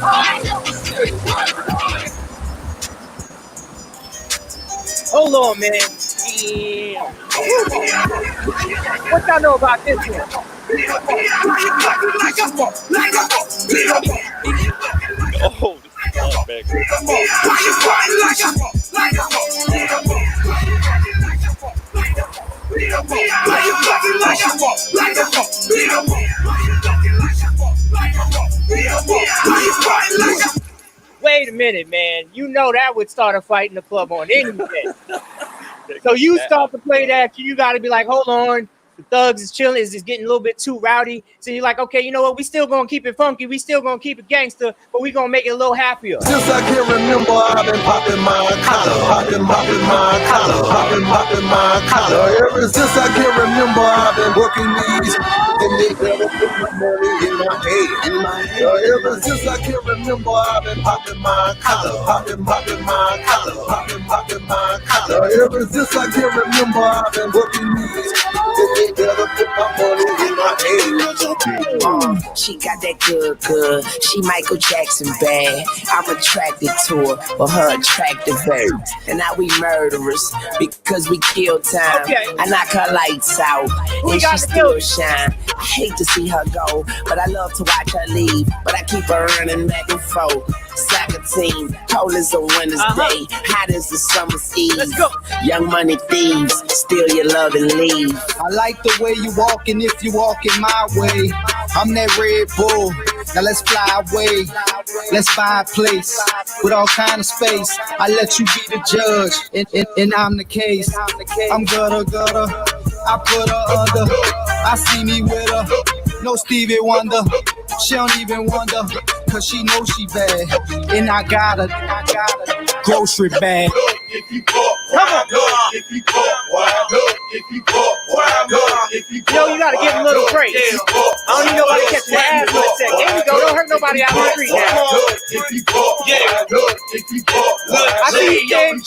I never stay. Hold on, man. Yeah. What y'all know about this one? Oh, this is all back. Wait a minute, man. You know that would start a fight in the club on any day. So you start to play that, you got to be like, hold on. The thugs is chilling, is getting a little bit too rowdy. So you're like, okay, you know what? We still gonna keep it funky. We still gonna keep it gangster, but we gonna make it a little happier. Since I can remember, I've been popping my collar, popping my collar, popping my collar. Ever since I can remember, I've been working these, and they better put my money in my head. Ever since I can remember, I've been popping my collar, popping my collar, popping my collar. Ever since I can remember, I've been working these, and they better put my money in my head. She got that good. She Michael Jackson bad. I'm attracted to her for her attractive babe. And now we murderers because we kill time. Okay. I knock her lights out and she still shine. I hate to see her go, but I love to watch her leave. But I keep her running back and forth. Soccer team, cold as a winter's day, hot as the summer's eve. Let's go. Young money thieves, steal your love and leave. I like the way you walking if you walking my way. I'm that Red Bull. Now let's fly away. Let's find a place with all kind of space. I let you be the judge, and I'm the case. I'm gutter. I put her under. I see me with her. No Stevie Wonder. She don't even wonder, cause she knows she bad. And I got a grocery bag. If you caught, if you caught, if you caught, if you Yo, you gotta give him a little break. I don't need nobody catching their ass for a second. There you go. Don't hurt nobody out in the street now. if you caught, if you caught, I see you, King.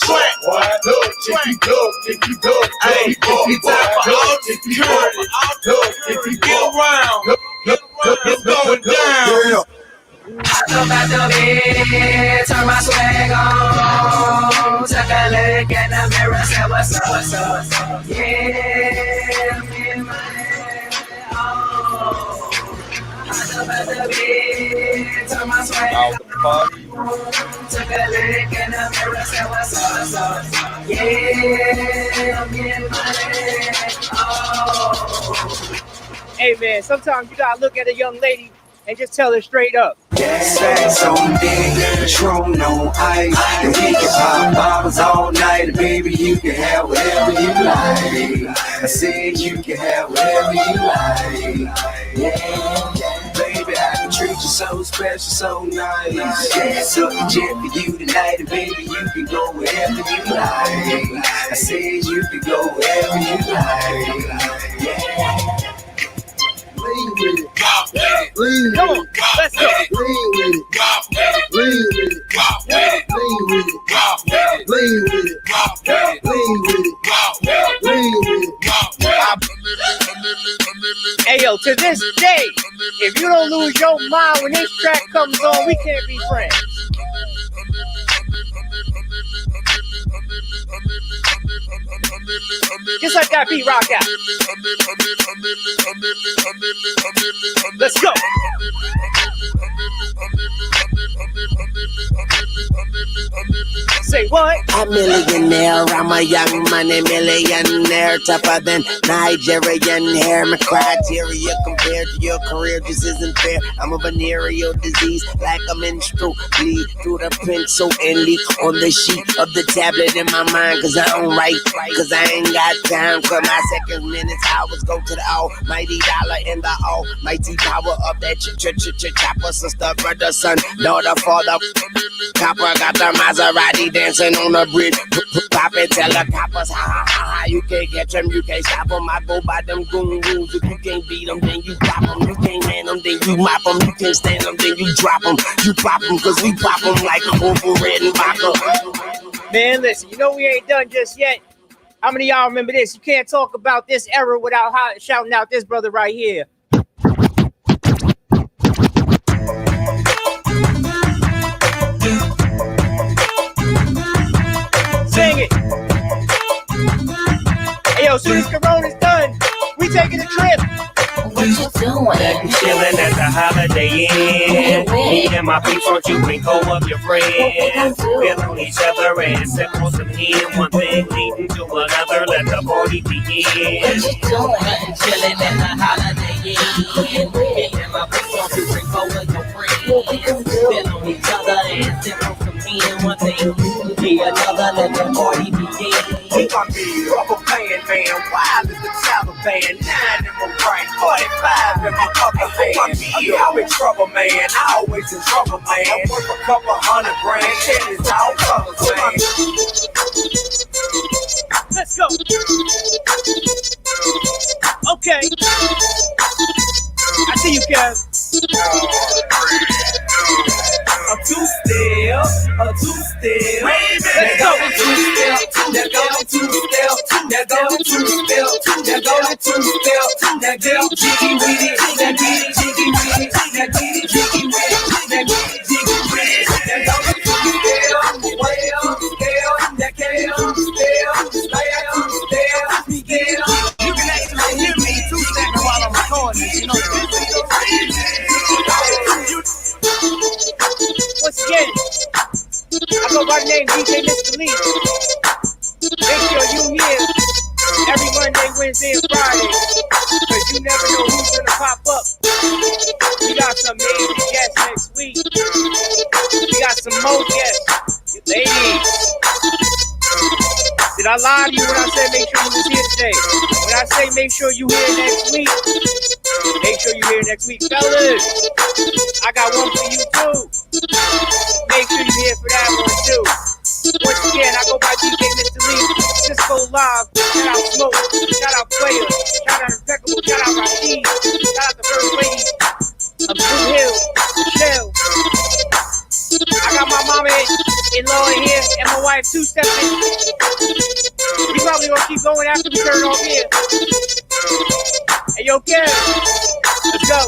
if you get around, it's going down. I know about the bed, turn my swag on. Took a look in the mirror, said what's up, yeah, me and my head on. I know about the bed, turn my swag on. Took a look in the mirror, said what's up, yeah, me and my head on. Hey man, sometimes you gotta look at a young lady and just tell her straight up. Stacks on deck, Patron on ice, and we can pop bottles all night, baby. You can have whatever you like. I said you can have whatever you like. Yeah, baby, I can treat you're so special, so nice. Yeah, so the jet for you tonight, and baby, you can go wherever you like. I said you can go wherever you like. Yeah. Lean with it. Come on, let's go. Lean with it. Lean with it. Lean with it. Lean with it. Lean with it. Lean with it. Hey yo, to this day, if you don't lose your mind when this track comes on, we can't be friends. Just like that beat rock out. Let's go. Say what? A millionaire, I'm a young money millionaire, tougher than Nigerian hair. My criteria compared to your career just isn't fair. I'm a venereal disease, like a menstrual bleed through the pencil and leak on the sheet of the tablet in my mind. Cause I don't write, cause I ain't got time for my seconds, minutes, hours. Go to the almighty dollar and the almighty power of that chopper, sister, brother, son, daughter, father. Copper got the Maserati dancing on the bridge. Pop it, tell the coppers, ha ha ha. You can't catch them, you can't stop them. I go by them goon rules. If you can't beat them, then you drop them. You can't man them, then you mop them. You can't stand them, then you drop them. You pop them, cause we pop them like over red and vodka. Man, listen, you know we ain't done just yet. How many of y'all remember this? You can't talk about this era without shouting out this brother right here. Sing it. Hey, yo, as soon as Corona's done, we taking a trip. What you doing? Chilling at the Holiday Inn. Me and my people, you and go of your friends. Feel on each other and sip on some hen. One thing leading to another, let the party begin. What you doing? Chilling at the Holiday Inn. Me and my people, you and go of your friends. Feel on each other and sip on some hen. One thing leading to another, let the party begin. We gon' be rubber band, man. Wild as the Taliban. 9 in my brain, 45 in my other hand. I'm in trouble, man. I always in trouble, man. I'm worth a couple $100 grand. Shit is all colors, man. Let's go. Okay. I see you, Kev. A two-step. Let's go. There go the two-step. There go the two-step. There go the two-step. That girl jiggy with it. That get it jiggy with it. That get it jiggy with it. That get it jiggy with it. There go the two-step. That girl two-step. You can actually hear me two-stepping while I'm recording this, you know. Once again, I go by the name DJ Mr. Lee. Make sure you here every Monday, Wednesday, and Friday, because you never know who's going to pop up. We got some amazing guests next week. We got some more guests. Ladies, did I lie to you when I said make sure you was here today? When I say make sure you here next week, make sure you here next week. Fellas, I got one for you too. Make sure you here for that one too. Once again, I go by DJ Mr. Lee, SISQO Live, shout out Smoke, shout out Player, shout out Impeccable, shout out Rashid, shout out the First Lady of Blue Hill, Michelle. I got my mama-in-law in here and my wife two-stepping. We probably gonna keep going after we turn off here. Hey, yo, Kev, let's go.